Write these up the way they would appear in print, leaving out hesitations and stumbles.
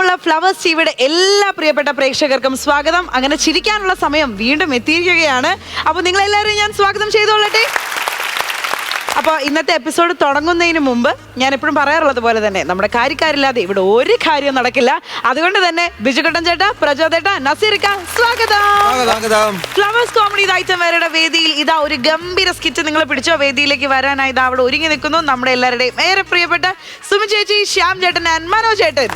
ചിരിക്കാനുള്ള flowers ടിവിയുടെ എല്ലാ പ്രിയപ്പെട്ട പ്രേക്ഷകർക്കും സ്വാഗതം. അങ്ങനെ ചിരിക്കാനുള്ള സമയം വീണ്ടും എത്തിയിരിക്കുകയാണ്. അപ്പോൾ നിങ്ങളെല്ലാവരെയും ഞാൻ സ്വാഗതം ചെയ്തോളട്ടെ. അപ്പോൾ ഇന്നത്തെ എപ്പിസോഡ് തുടങ്ങുന്നതിന് മുമ്പ് ഞാൻ എപ്പോഴും പറയാറുള്ളത് പോലെ തന്നെ നമ്മുടെ കാര്യക്കാരില്ലാതെ ഇവിടെ ഒരു കാര്യവും നടക്കില്ല. അതുകൊണ്ട് തന്നെ ബിജുകുട്ടൻ ചേട്ടാ, പ്രചോദേട്ടാ, നസീറിക്ക, സ്വാഗതം. ഫ്ലവേഴ്സ് കോമഡി ഐറ്റം വരുടെ വേദിയിൽ ഇതാ ഒരു ഗംഭീര സ്കിറ്റ് നിങ്ങൾ പിടിച്ചോ. വേദിയിലേക്ക് വരാനായി ഇതാ അവിടെ ഒരുങ്ങി നിൽക്കുന്നു നമ്മുടെ എല്ലാവരുടെയും ഏറെ പ്രിയപ്പെട്ട സുമി ചേച്ചി, ശ്യാം ചേട്ടൻ ആൻഡ് മനോ ചേട്ടൻ.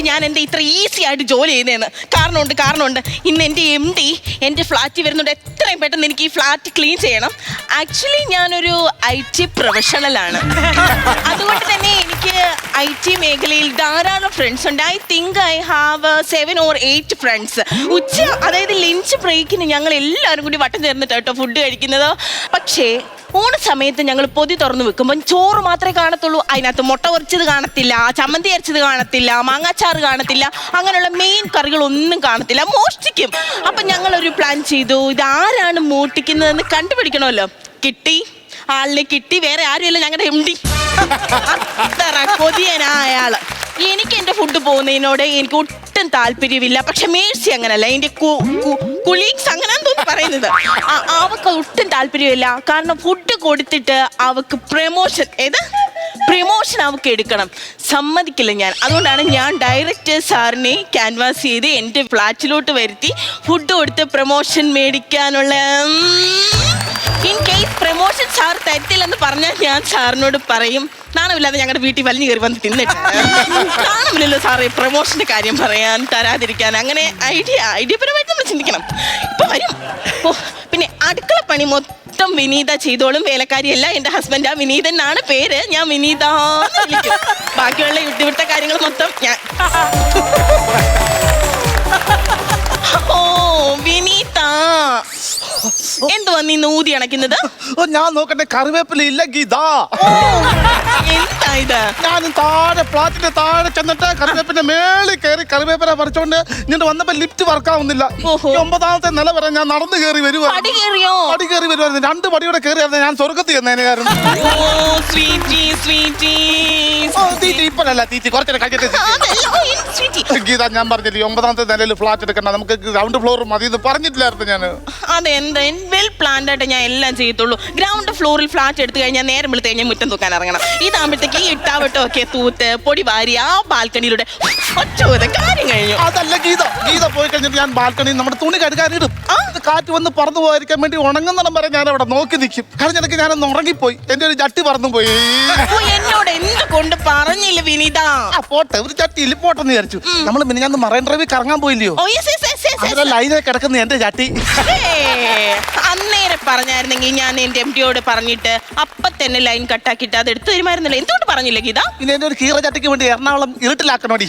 ഞാൻ എൻ്റെ ഇത്ര ഈസി ആയിട്ട് ജോലി ചെയ്യുന്നതെന്ന് കാരണമുണ്ട്. ഇന്ന് എൻ്റെ MD എൻ്റെ ഫ്ലാറ്റിൽ വരുന്നുണ്ട്. എത്രയും പെട്ടെന്ന് എനിക്ക് ഈ ഫ്ലാറ്റ് ക്ലീൻ ചെയ്യണം. ആക്ച്വലി ഞാനൊരു IT പ്രൊഫഷണലാണ്. അതുകൊണ്ട് തന്നെ എനിക്ക് IT മേഖലയിൽ ധാരാളം ഫ്രണ്ട്സ് ഉണ്ട്. I think I have 7 or 8 friends. അതായത് ലഞ്ച് ബ്രേക്കിന് ഞങ്ങൾ എല്ലാവരും കൂടി വട്ടം ചേർന്നിട്ട് കേട്ടോ ഫുഡ് കഴിക്കുന്നത്. പക്ഷേ ഊണ് സമയത്ത് ഞങ്ങൾ പൊതി തുറന്ന് വെക്കുമ്പോൾ ചോറ് മാത്രമേ കാണത്തുള്ളൂ. അതിനകത്ത് മുട്ട പൊരിച്ചത് കാണത്തില്ല, ചമ്മന്തി അരച്ചത് കാണത്തില്ല, മാങ്ങാച്ചാറ് കാണത്തില്ല, അങ്ങനെയുള്ള മെയിൻ കറികളൊന്നും കാണത്തില്ല. മോഷ്ടിക്കും. അപ്പം ഞങ്ങളൊരു പ്ലാൻ ചെയ്തു, ഇതാരാണ് മോഷ്ടിക്കുന്നതെന്ന് കണ്ടുപിടിക്കണമല്ലോ. ആളിനെ കിട്ടി. വേറെ ആരുമല്ല, ഞങ്ങളുടെ MD. അത്ര കൊതിയനാ അയാള്. എനിക്ക് എൻ്റെ ഫുഡ് പോകുന്നതിനോട് എനിക്ക് ഒട്ടും താല്പര്യമില്ല. പക്ഷെ മേഴ്സി അങ്ങനല്ല, എൻ്റെ കുലീഗ്സ് അങ്ങനെ തോന്നി പറയുന്നത്. അവൾക്ക് ഒട്ടും താല്പര്യമില്ല. കാരണം ഫുഡ് കൊടുത്തിട്ട് അവൾക്ക് പ്രമോഷൻ അവൾക്ക് എടുക്കണം. സമ്മതിക്കില്ല ഞാൻ. അതുകൊണ്ടാണ് ഞാൻ ഡയറക്ടർ സാറിനെ ക്യാൻവാസ് ചെയ്ത് എൻ്റെ ഫ്ലാറ്റിലോട്ട് വരുത്തി ഫുഡ് കൊടുത്ത് പ്രമോഷൻ മേടിക്കാനുള്ള. ഇൻ കേസ് പ്രമോഷൻ സാർ തരത്തില്ലെന്ന് പറഞ്ഞാൽ ഞാൻ സാറിനോട് പറയും, നാണമില്ലാതെ ഞങ്ങളുടെ വീട്ടിൽ വലിഞ്ഞു കയറി വന്ന് തിന്നിട്ട് കാണുമില്ലല്ലോ സാറേ പ്രമോഷന്റെ കാര്യം പറയാൻ, തരാതിരിക്കാൻ. അങ്ങനെ ഐഡിയപരമായിട്ട് നമ്മൾ ചിന്തിക്കണം. ഇപ്പൊ വരും. പിന്നെ അടുക്കള പണി മൊത്തം വിനീത ചെയ്തോളും. വേലക്കാരിയല്ല, എൻ്റെ ഹസ്ബൻഡ് വിനീതൻ എന്നാണ് പേര്. ഞാൻ വിനീത വിളിക്കും. ബാക്കിയുള്ള ഇവിടുത്തെ കാര്യങ്ങൾ മൊത്തം ഞാൻ. ഓ വിനീത, എന്തുവാ നീ ഊതി അണയ്ക്കുന്നത്? ഞാൻ നോക്കട്ടെ, കറിവേപ്പില ഇല്ല ഗീത. എന്താ ഇത്? ഞാൻ താഴെ ഫ്ലാറ്റിന്റെ താഴെ ചെന്നിട്ട് കറിവേപ്പിന്റെ മേളിൽ കയറി കറിവേപ്പില പറിച്ചോണ്ട് ഇങ്ങോട്ട് വന്നപ്പോ ലിഫ്റ്റ് വർക്കാവുന്നില്ല. 9ാമത്തെ നില വരെ ഞാൻ നടന്നു കയറി വരുവായിരുന്നു. പടി കയറി വരുവായിരുന്നു. 2 പടിയോടെ കയറിയായിരുന്നു ഞാൻ സ്വർഗത്തിൽ ചെന്നതിന് കാരണം. ഇപ്പഴല്ല തീറ്റി, കുറച്ചേരം കഴിച്ചിട്ട്. ഗീത, ഞാൻ പറഞ്ഞില്ലേ 9ാമത്തെ നിലയിൽ ഫ്ലാറ്റ് എടുക്കണ്ട, നമുക്ക് ഗ്രൗണ്ട് ഫ്ലോർ മതി എന്ന് പറഞ്ഞിട്ടില്ലായിരുന്നു ഞാൻ. അതെന്താ വെൽ പ്ലാൻഡ് ആയിട്ട് ഞാൻ എല്ലാം ചെയ്യത്തുള്ളൂ. ഗ്രൗണ്ട് ഫ്ലോറിൽ ഫ്ലാറ്റ് എടുത്തു കഴിഞ്ഞാൽ നേരം വിളിച്ചു കഴിഞ്ഞാൽ മുറ്റം തൂക്കാൻ ഇറങ്ങണം. ഇതാകുമ്പോഴത്തേക്ക് ഈ ഇട്ടാവട്ടോ ഒക്കെ തൂത്ത് പൊടി വാരി ആ ബാൽക്കണിയിലൂടെ കാര്യം കഴിഞ്ഞു. അതല്ല ഗീത, പോയി കഴിഞ്ഞിട്ട് ഞാൻ ബാൽക്കണിയിൽ നമ്മുടെ തുണി കഴുകാനിടും. കാറ്റ് വന്ന് പറന്നു പോയിരിക്കാൻ വേണ്ടി ഉണങ്ങുന്നിടം വരെ ഞാൻ അവിടെ നോക്കി നിൽക്കും. കാരണം എനിക്ക് ഞാനൊന്ന് ഉറങ്ങിപ്പോയി, എന്റെ ഒരു ചട്ടി പറന്നു പോയി. എന്നോട് എന്തുകൊണ്ട് പറഞ്ഞില്ല വിനീത? പോട്ടെ, ഒരു ചട്ടി ഇല്ലിപ്പോട്ടെന്ന് വിചാരിച്ചു. നമ്മൾ പിന്നെ ഞാൻ മറൈൻ ഡ്രൈവിൽ കറങ്ങാൻ പോയില്ലയോ? ലൈനിൽ കിടക്കുന്ന എന്റെ ചട്ടി. അന്നേരം പറഞ്ഞായിരുന്നെങ്കിൽ ഞാൻ എന്റെ MD പറഞ്ഞിട്ട് അപ്പൊ തന്നെ ലൈൻ കട്ടാക്കിട്ട് അത് എടുത്തു തരുമായിരുന്നില്ല. എന്തുകൊണ്ട് പറഞ്ഞില്ല ഗീത? പിന്നെ എന്റെ ഒരു കീറ ചട്ടിക്ക് വേണ്ടി എറണാകുളം ഇരുട്ടിലാക്കണോടി.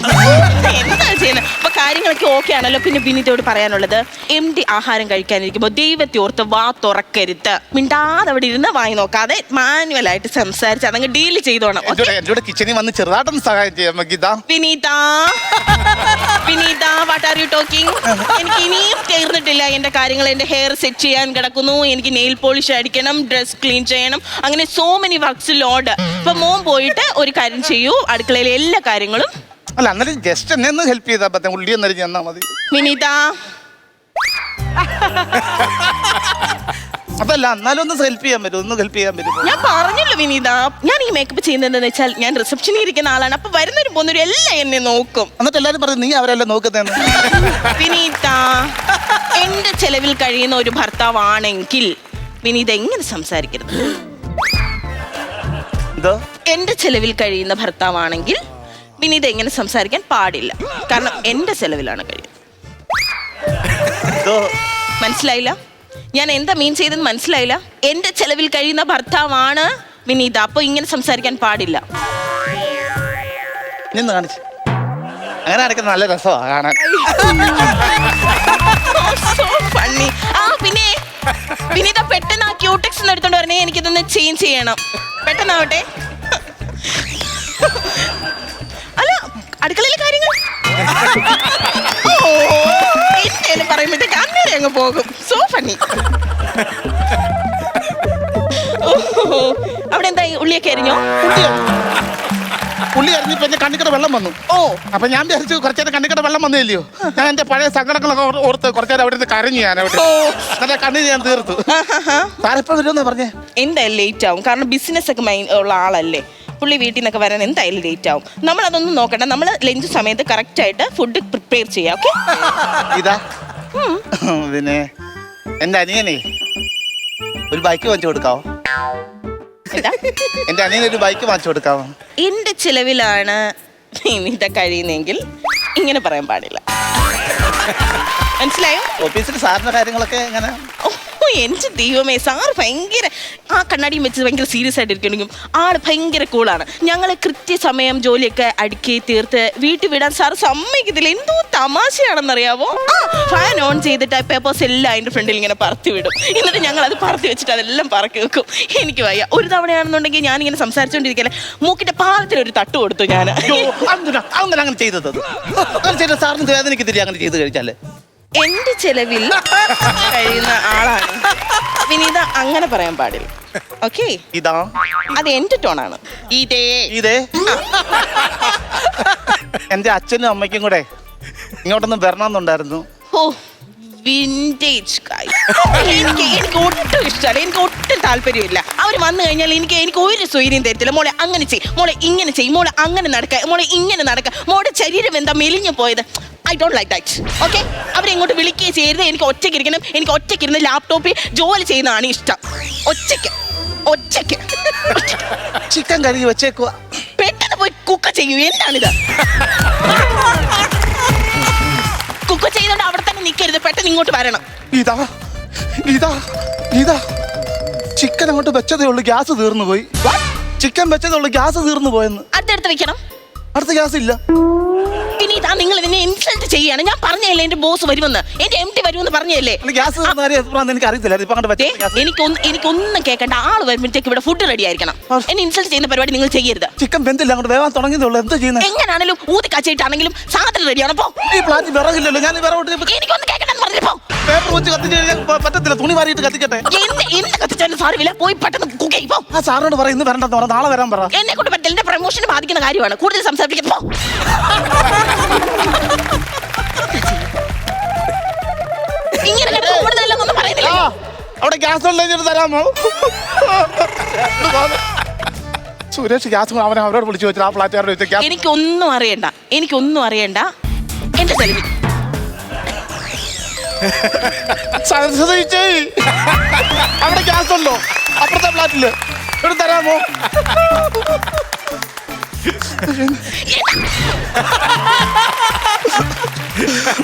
എന്താ ചെയ്യുന്നത്? അപ്പൊ കാര്യങ്ങളൊക്കെ ഓക്കെ ആണല്ലോ. പിന്നെ വിനീതയോട് പറയാനുള്ളത്, MD ആഹാരം കഴിക്കാനിരിക്കുമ്പോ ദൈവത്തെ ഓർത്ത് വാ തുറക്കരുത്. മിണ്ടാതെ അവിടെ ഇരുന്ന് വായി നോക്കാതെ മാനുവലായിട്ട് സംസാരിച്ച് അതങ്ങ് ഡീൽ ചെയ്തോണം. എന്നോട് കിച്ചണിൽ വന്ന് ചെറുതായിട്ടൊന്ന് സഹായം ചെയ്യാം ഗീത. വിനീത, വാട്ട് ആർ യു ടോക്കിംഗ്? എനിക്ക് ഇനിയും തീർന്നിട്ടില്ല എന്റെ കാര്യങ്ങൾ. എന്റെ ഹെയർ സെറ്റ് ചെയ്യാൻ കിടക്കുന്നു, എനിക്ക് നെയിൽ പോളിഷ് അടിക്കണം, ഡ്രസ് ക്ലീൻ ചെയ്യണം, അങ്ങനെ സോ മെനി വർക്ക്സ് ലോഡ്. അപ്പൊ മോൻ പോയിട്ട് ഒരു കാര്യം ചെയ്യൂ, അടുക്കളയിലെ എല്ലാ കാര്യങ്ങളും. അല്ല, അന്നേരം ജസ്റ്റ് എന്നെ ഒന്ന് ഹെൽപ്പ് ചെയ്താൽ പറ്റും. ഉള്ളി എന്നറിഞ്ഞ് തന്നാ മതി. വിനീത, അതല്ല, എന്നാലും ഒന്ന് ഹെൽപ്പ് ചെയ്യാൻ പറ്റും. ഞാൻ പറഞ്ഞല്ലോ വിനീത, ഞാൻ ഈ മേക്കപ്പ് ചെയ്യുന്നതെന്ന് വെച്ചാൽ ഞാൻ റിസപ്ഷനിൽ ഇരിക്കുന്ന ആളാണ്. അപ്പൊ വരുന്നൊരു പോകുന്നൊരു എല്ലാം എന്നെ നോക്കും. എന്നിട്ട് എല്ലാരും പറഞ്ഞു നീ അവരെല്ലാം നോക്കുന്നതെന്ന്. വിനീത, എന്റെ ചെലവിൽ കഴിയുന്ന ഒരു ഭർത്താവാണെങ്കിൽ വിനീത എങ്ങനെ സംസാരിക്കരുത്? എന്റെ ചെലവിൽ കഴിയുന്ന ഭർത്താവാണെങ്കിൽ വിനീത എങ്ങനെ സംസാരിക്കാൻ പാടില്ല. കാരണം എന്റെ ചെലവിലാണ് കഴിയുന്നത്. മനസ്സിലായില്ല? ഞാൻ എന്താ മീൻ ചെയ്തെന്ന് മനസ്സിലായില്ല? എന്റെ ചെലവിൽ കഴിയുന്ന ഭർത്താവാണ് വിനീത. അപ്പൊ ഇങ്ങനെ സംസാരിക്കാൻ പാടില്ല. കാണിച്ചു അങ്ങനെ അടയ്ക്കുന്ന നല്ല രസമാണ് കാണാൻ. പിന്നെ വിനീത പെട്ടെന്ന് ആ ക്യൂടെക്സ് എടുത്തോണ്ട് പറഞ്ഞേ, എനിക്കിതൊന്ന് ചേഞ്ച് ചെയ്യണം. പെട്ടെന്നാവട്ടെ. അല്ല, അടുക്കളയിലെ കാര്യങ്ങൾ എന്തേലും പറയുമ്പോഴത്തേക്ക് അന്നേരം അങ്ങ് പോകും. So funny. അവിടെ എന്താ ഉള്ളിയൊക്കെ അരിഞ്ഞോ? പുള്ളി അറിഞ്ഞപ്പോ എന്റെ കണ്ണിക്കട വെള്ളം വന്നു. ഓ, അപ്പൊ ഞാൻ വിചാരിച്ചു കുറച്ചേരം കണ്ണിക്കട വെള്ളം വന്നില്ലയോ. ഞാൻ എന്റെ പഴയ സങ്കടങ്ങളൊക്കെ ഓർത്ത് കുറച്ചേരം അവിടെ നിന്ന് കരഞ്ഞു. ഞാൻ അവിടെ എന്റെ കണ്ണിൽ ഞാൻ തീർത്തു. താരെപ്പോ വരുമെന്നാ പറഞ്ഞേ? എന്തായാലും ലേറ്റ് ആവും. കാരണം ബിസിനസ് ഒക്കെ ഉള്ള ആളല്ലേ പുള്ളി. വീട്ടിൽ നിന്നൊക്കെ വരാൻ എന്തായാലും ലേറ്റ് ആവും. നമ്മളതൊന്നും നോക്കണ്ട. നമ്മൾ ലഞ്ച് സമയത്ത് കറക്റ്റ് ആയിട്ട് ഫുഡ് പ്രിപ്പയർ ചെയ്യാം. ഓക്കെ? ഇതാ പിന്നെ എന്റെ അനിയനെ ഒരു ബൈക്ക് വാങ്ങിച്ചു കൊടുക്കാവോ? എന്റെ അനിയനൊരു ബൈക്ക് വാങ്ങിച്ചു കൊടുക്കാവോ? എന്റെ ചിലവിലാണ് ഇതൊക്കെ കഴിയുന്നെങ്കിൽ ഇങ്ങനെ പറയാൻ പാടില്ല. മനസ്സിലായോ? ഓഫീസിൽ സാറിന്റെ കാര്യങ്ങളൊക്കെ എങ്ങനെ? ഓ, എന്റെ ദൈവമേ, സാറ് ഭയങ്കര ആ കണ്ണാടിയും വെച്ച് ഭയങ്കര സീരിയസ് ആയിട്ട് ഇരിക്കണമെങ്കിൽ ആള് ഭയങ്കര കൂളാണ്. ഞങ്ങൾ കൃത്യസമയം ജോലിയൊക്കെ അടുക്കി തീർത്ത് വീട്ടിൽ വിടാൻ സാറ് സമ്മതിക്കത്തില്ല. എന്തോ തമാശയാണെന്നറിയാവോ? ഫാൻ ഓൺ ചെയ്തിട്ട് പേപ്പേഴ്സ് എല്ലാം അതിന്റെ ഫ്രണ്ടിൽ ഇങ്ങനെ പറത്തി വിടും. എന്നിട്ട് ഞങ്ങൾ അത് പറത്തി വെച്ചിട്ട് അതെല്ലാം പറക്കി വെക്കും. എനിക്ക് വയ്യ. ഒരു തവണയാണെന്നുണ്ടെങ്കിൽ ഞാനിങ്ങനെ സംസാരിച്ചോണ്ടിരിക്കല്ലേ, മൂക്കിന്റെ പാലത്തിൽ ഒരു തട്ട് കൊടുത്തു ഞാൻ. അങ്ങനെ ചെയ്തത് സാറിന് വേദനയ്ക്ക് തിരി അങ്ങനെ ചെയ്ത് കഴിച്ചാലേ എന്റെ ചെലവിൽ കഴിയുന്ന ആളാണ് വിനീത. അങ്ങനെ പറയാൻ പാടില്ല. ഓക്കെ? ഇതാ അത് എന്റെ ടോണാണ്. ഇതേ എന്റെ അച്ഛനും അമ്മയ്ക്കും കൂടെ ഇങ്ങോട്ടൊന്നും വരണമെന്നുണ്ടായിരുന്നു. ഓ, വിന്റേജ് എനിക്ക് ഒട്ടും ഇഷ്ടമല്ല. എനിക്ക് ഒട്ടും താല്പര്യമില്ല. അവർ വന്നു കഴിഞ്ഞാൽ എനിക്ക് ഒരു സ്വൈര്യം തരത്തില്ല. മോളെ അങ്ങനെ ചെയ്യും, മോളെ ഇങ്ങനെ ചെയ്യും, മോളെ അങ്ങനെ നടക്കുക, മോളെ ഇങ്ങനെ നടക്കുക, മോളുടെ ശരീരം എന്താ മെലിഞ്ഞു പോയത്. I don't like that. Okay? അവരെ ഇങ്ങോട്ട് വിളിക്കുകയും ചെയ്യരുത്. എനിക്ക് ഒറ്റയ്ക്ക് ഇരിക്കണം. എനിക്ക് ഒറ്റയ്ക്ക് ഇരുന്ന് ലാപ്ടോപ്പിൽ ജോലി ചെയ്യുന്നതാണ് ഇഷ്ടം. ഒറ്റയ്ക്ക് ചിക്കൻ കഴുകി വെച്ചേക്കുക. പെട്ടെന്ന് പോയി കുക്ക് ചെയ്യൂ. എന്താണിത്? കുക്ക് ചെയ്തോണ്ട് അവിടെ തന്നെ നിൽക്കരുത്. പെട്ടെന്ന് ഇങ്ങോട്ട് വരണം. ഇതാ ചിക്കൻ അങ്ങോട്ട് വെച്ചതേ ഉള്ളൂ, ഗ്യാസ് തീർന്നു പോയി. ചിക്കൻ വെച്ചതേ ഉള്ളൂ, ഗ്യാസ് തീർന്നു പോയെന്ന്. അടുത്തടുത്ത് വെക്കണം. അടുത്ത ഗ്യാസ് ഇല്ല. പിന്നെ ഇതാ നിങ്ങൾ ഇതിനെ ഇൻസൾട്ട് ചെയ്യാണ്. ഞാൻ പറഞ്ഞല്ലേ എന്റെ ബോസ് വരുമെന്ന്, എന്റെ MD വരുമെന്ന് പറഞ്ഞല്ലേ. ഗ്യാസ് എനിക്ക് അറിയത്തില്ല. എനിക്കൊന്നും കേൾക്കണ്ട. ആള് വരുമ്പോഴത്തേക്ക് ഇവിടെ ഫുഡ് റെഡി ആയിരിക്കണം. എന്നെ ഇൻസൾട്ട് ചെയ്യുന്ന പരിപാടി നിങ്ങൾ ചെയ്യരുത്. ചിക്കൻ വെന്തില്ല, അങ്ങോട്ട് വേവാൻ തുടങ്ങിയതേ ഉള്ളൂ. എന്താ ചെയ്യുന്നത്? എങ്ങനെയാണെങ്കിലും ഊതി കാച്ചായിട്ടാണെങ്കിലും സാധനം റെഡിയാണ്. ഈ പ്ലാറ്റ് വിറകില്ലല്ലോ. ഞാൻ എനിക്കൊന്നും കേൾക്കണ്ടെന്ന് പറഞ്ഞപ്പോ പേപ്പർ വെച്ച് കത്തിച്ച് കഴിഞ്ഞാൽ പറ്റത്തില്ല. തുണി മാറിയിട്ട് കത്തിക്കട്ടെ. എന്ത് കത്തിച്ചാലും സാറില്ല. പോയി പെട്ടെന്ന് കുക്ക് ചെയ്യും. ആ സാറിനോട് പറ ഇന്ന് വരണ്ടെന്ന് പറ, നാളെ വരാൻ പറ. എന്നെ കൊണ്ട് പറ്റില്ല. എന്റെ പ്രമോഷന് ബാധിക്കുന്ന കാര്യമാണ്. കൂടുതൽ സംസാരിക്കാൻ ഇങ്ങനെ കൂടുതലൊന്നും പറയുന്നില്ല. അവിടെ ഗ്യാസ് ഉണ്ടെങ്കിൽ തരാമോ? സുരേഷ് ഗ്യാസ് അവരോട് വിളിച്ചു വെച്ചാൽ ആ ഫ്ലാറ്റുകാരോട് വെച്ച ഗ്യാസ്. എനിക്കൊന്നും അറിയണ്ട. എന്റെ ചെലവിൽ അവിടെ ഗ്യാസ് ഉണ്ടോ? അപ്പുറത്തെ ഫ്ലാറ്റില് എടുത്ത് തരാമോ?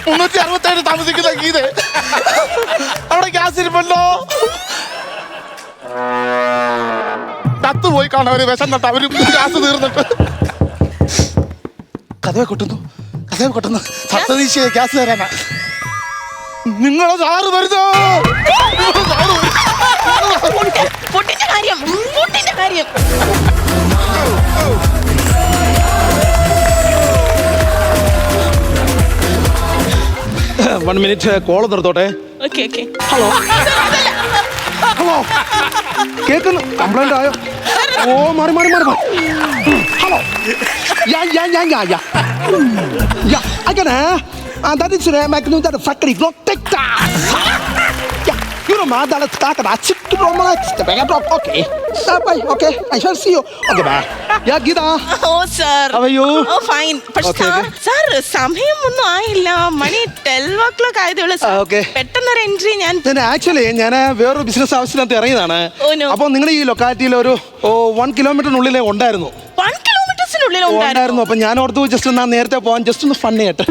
367 താമസിക്കുന്ന ഗീതേ, അവിടെ ഗ്യാസ് ഇരിപ്പല്ലോ. കത്ത് പോയി കാണാൻ അവര് വിഷം നട്ട അവര് ഗ്യാസ് തീർന്നിട്ട് കഥവെ കൊട്ടുന്നു. സപ്തദീശയെ ഗ്യാസ് തരാനാ. നിങ്ങളെ സാറ് വരുന്നോ? ഫുഡിന്റെ കാര്യം 1 മിനിറ്റ് കോൾ നിർത്തോട്ടെ. ഓക്കെ. ഹലോ കേൾക്കുന്നു. കംപ്ലൈന്റ് ആയോ? ഓ മാറി ഹലോ അങ്ങനെ that is make no that factory block take you know ma that stuck at chip to romax the bag drop. Okay bye. Okay I shall see you. Okay bye. Yeah Geeta. Oh sir, how are you? Oh fine. പക്ഷേ sir സമയം ഒന്നും ആയില്ല. മണി 12 o'clock ആയതേ ഉള്ളൂ. പെട്ടെന്നൊരു entry. ഞാൻ actually ഞാൻ വേറൊരു ബിസിനസ് ആവശ്യത്തിനകത്ത് ഇറങ്ങിയതാണ്. അപ്പോൾ നിങ്ങളുടെ ഈ ലൊക്കാലിറ്റിയിൽ ഒരു 1 കിലോമീറ്ററിനുള്ളിലേ ഉണ്ടായിരുന്നു. 1 കിലോമീറ്ററിനുള്ളിൽ ഉണ്ടായിരുന്നു. അപ്പൊ ഞാൻ ഓർത്തു ജസ്റ്റ് നേരത്തെ പോവാൻ ജസ്റ്റ് ഒന്ന് ഫണ്ണി ആയിട്ട്.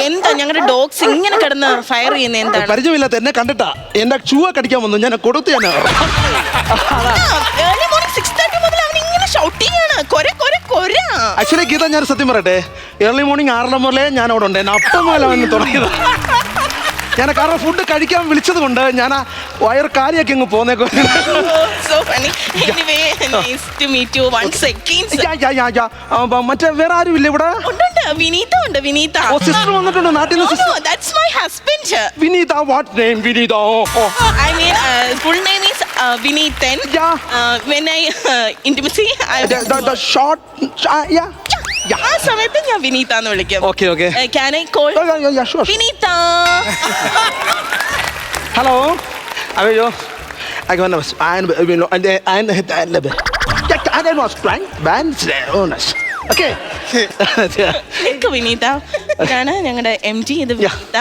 എന്താ ഞങ്ങളുടെ ഡോഗ്സ് ഇങ്ങനെ കിടന്ന് ഫയർ ചെയ്യുന്ന എന്താണ്? പരിചയമില്ലാത്ത എന്നെ കണ്ടിട്ടാ എന്റെ ഷൂ കടിക്കാൻ വന്നു. ഞാൻ കൊടുത്തു. ഞാൻ ആക്ച്വലി ഗീത ഞാൻ സത്യം പറയട്ടെ, ഏർലി മോർണിംഗ് 6 മുതലേ ഞാൻ അവിടെ ഉണ്ട്. എന്നെ അപ്പം മുതലാണ് തുടങ്ങിയത്. ഞാൻ കാരണം ഫുഡ് കഴിക്കാൻ വിളിച്ചത് കൊണ്ട് ഞാൻ ആ വയറ് കാലിയൊക്കെ അങ്ങ് പോന്നേക്കോ. So funny. Anyway, nice to meet you once again, sir. മറ്റേ വേറെ ആരും ഇല്ല ഇവിടെ? ഉണ്ട്. വിനീത ഉണ്ട്. വിനീത. ഓ, സിസ്റ്റർ വന്നിട്ടുണ്ട് നാട്ടിൽ നിന്ന്. No, that's my husband. Vineetha, what name? Vineetha. I mean, full name is Vineethan. When I intimacy, The short, yeah. ആ സമയത്ത് ഞാൻ വിനീത എന്ന് വിളിക്കും. Okay. Can I call Yeah, sure. Vineetha? Hello. Ayo. I was trying bands owners. Okay. നിക്ക് വിനീത. ഇതാണ് ഞങ്ങളുടെ MD. ഇത് വിനീത.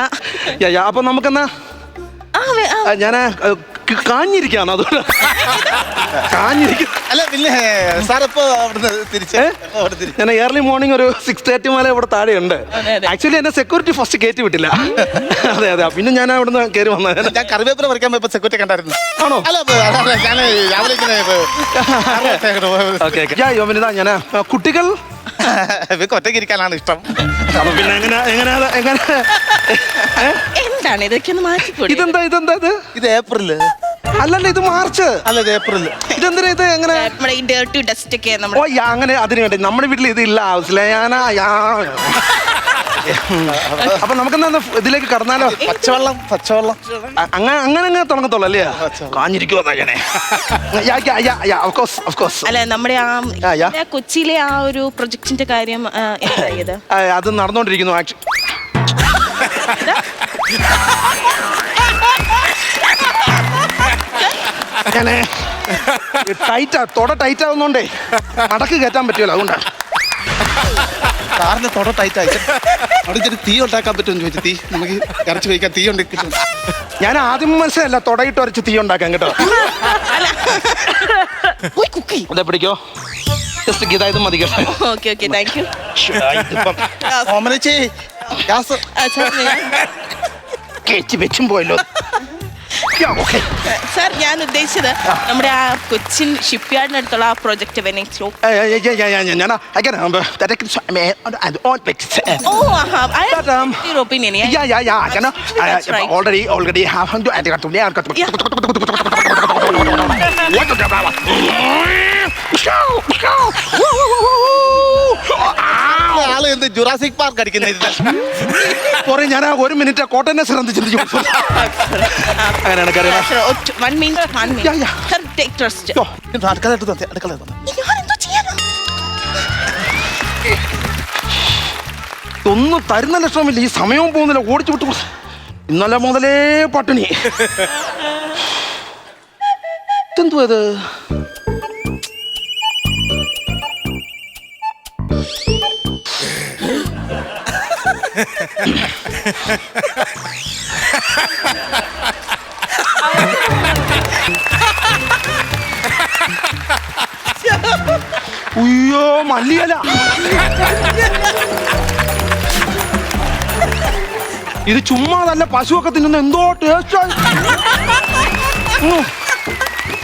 അപ്പൊ നമുക്കെന്നാ ഞാൻ കാഞ്ഞിരിക്കാണ് അതുകൊണ്ട് കാഞ്ഞിരിക്കും. അല്ല പിന്നെ സാർ ഇപ്പൊ അവിടുന്ന് തിരിച്ച് ഞാൻ ഏർലി മോർണിംഗ് ഒരു 6:30 മുതലേ ഇവിടെ താഴെയുണ്ട്. ആക്ച്വലി എന്നെ സെക്യൂരിറ്റി ഫസ്റ്റ് കയറ്റി വിട്ടില്ല. അതെ പിന്നെ ഞാൻ അവിടുന്ന് കയറി വന്നത്. ഞാൻ കറിവേപ്പില പറിക്കാൻ പോയപ്പോ സെക്യൂരിറ്റി കണ്ടായിരുന്നു. ആണോ? അല്ല ഞാൻ രാവിലെ ഞാൻ കുട്ടികൾ ഒറ്റയ്ക്ക് ഇരിക്കാനാണ് ഇഷ്ടം. അപ്പൊ പിന്നെ എന്താണ് ഇതൊക്കെ ഒന്ന് മാറ്റിക്കൂടി? ഇതെന്താ ഇത് ഏപ്രിൽ അല്ലല്ല, ഇത് മാർച്ച്. അല്ല ഇത് ഏപ്രിൽ. ഇതെന്തിനാ ഇത് എങ്ങനെ? നമ്മുടെ ഈ ഡേർട്ടി ഡസ്റ്റ് ഒക്കെ ഓ അങ്ങനെ അതിന് വേണ്ടി നമ്മുടെ വീട്ടിൽ ഇതില്ല ആവശ്യമില്ല. അപ്പൊ നമുക്കെന്താ ഇതിലേക്ക് കടന്നാലോ? പച്ചവെള്ളം അങ്ങനെ തുടങ്ങത്തുള്ളൂ അല്ലേ? കാഞ്ഞിരിക്കുവോ അല്ല നമ്മുടെ ആ കൊച്ചിയിലെ ആ ഒരു പ്രൊജക്ടിന്റെ കാര്യം എന്തായത്? അത് നടന്നുകൊണ്ടിരിക്കുന്നു. ടൈറ്റ് ആവുന്നോണ്ടേ മടക്ക് കയറ്റാൻ പറ്റുമല്ലോ, അതുകൊണ്ടാണ്. സാറിന്റെ തൊട ടൈറ്റ് ആയി. അവിടെ ചെറിയ തീ ഉണ്ടാക്കാൻ പറ്റുമെന്ന് ചോദിച്ചു. തീ നമുക്ക് ഇറച്ചി വയ്ക്കാൻ തീ ഉണ്ട് കിട്ടും. ഞാൻ ആദ്യം മനസ്സിലല്ല തൊടയിട്ട് ഉരച്ച് തീ ഉണ്ടാക്കാൻ കേട്ടോ. അതെ പിടിക്കോ, ജസ്റ്റ് ഗീതായത് മതി കേട്ടോ. Okay thank you. ഓമനച്ചി ഗ്യാസ് കയറ്റി വെച്ചും പോയല്ലോ. സാർ ഞാൻ ഉദ്ദേശിച്ചത് നമ്മുടെ ആ കൊച്ചിൻ ഷിപ്പ്യാർഡിനടുത്തുള്ള ആ പ്രൊജക്ട് ആള് എന്ത് ജുറാസിക് പാർക്ക് അടിക്കുന്ന ഞാൻ 1 മിനിറ്റ് കോട്ടനെ ശ്രദ്ധിച്ചിരിക്കും. അങ്ങനെയാണ് കാര്യം. ഒന്നും തരുന്ന ലക്ഷണമില്ല. ഈ സമയവും പോകുന്നില്ല, ഓടിച്ചു വിട്ടു. ഇന്നലെ മുതലേ പട്ടിണി. ഇതെന്തുവാ ഇത്? അയ്യോ മല്ലിയല. ഇത് ചുമ്മാ നല്ല പശുവൊക്കെ തിന്നുന്ന എന്തോ ടേസ്റ്റ്.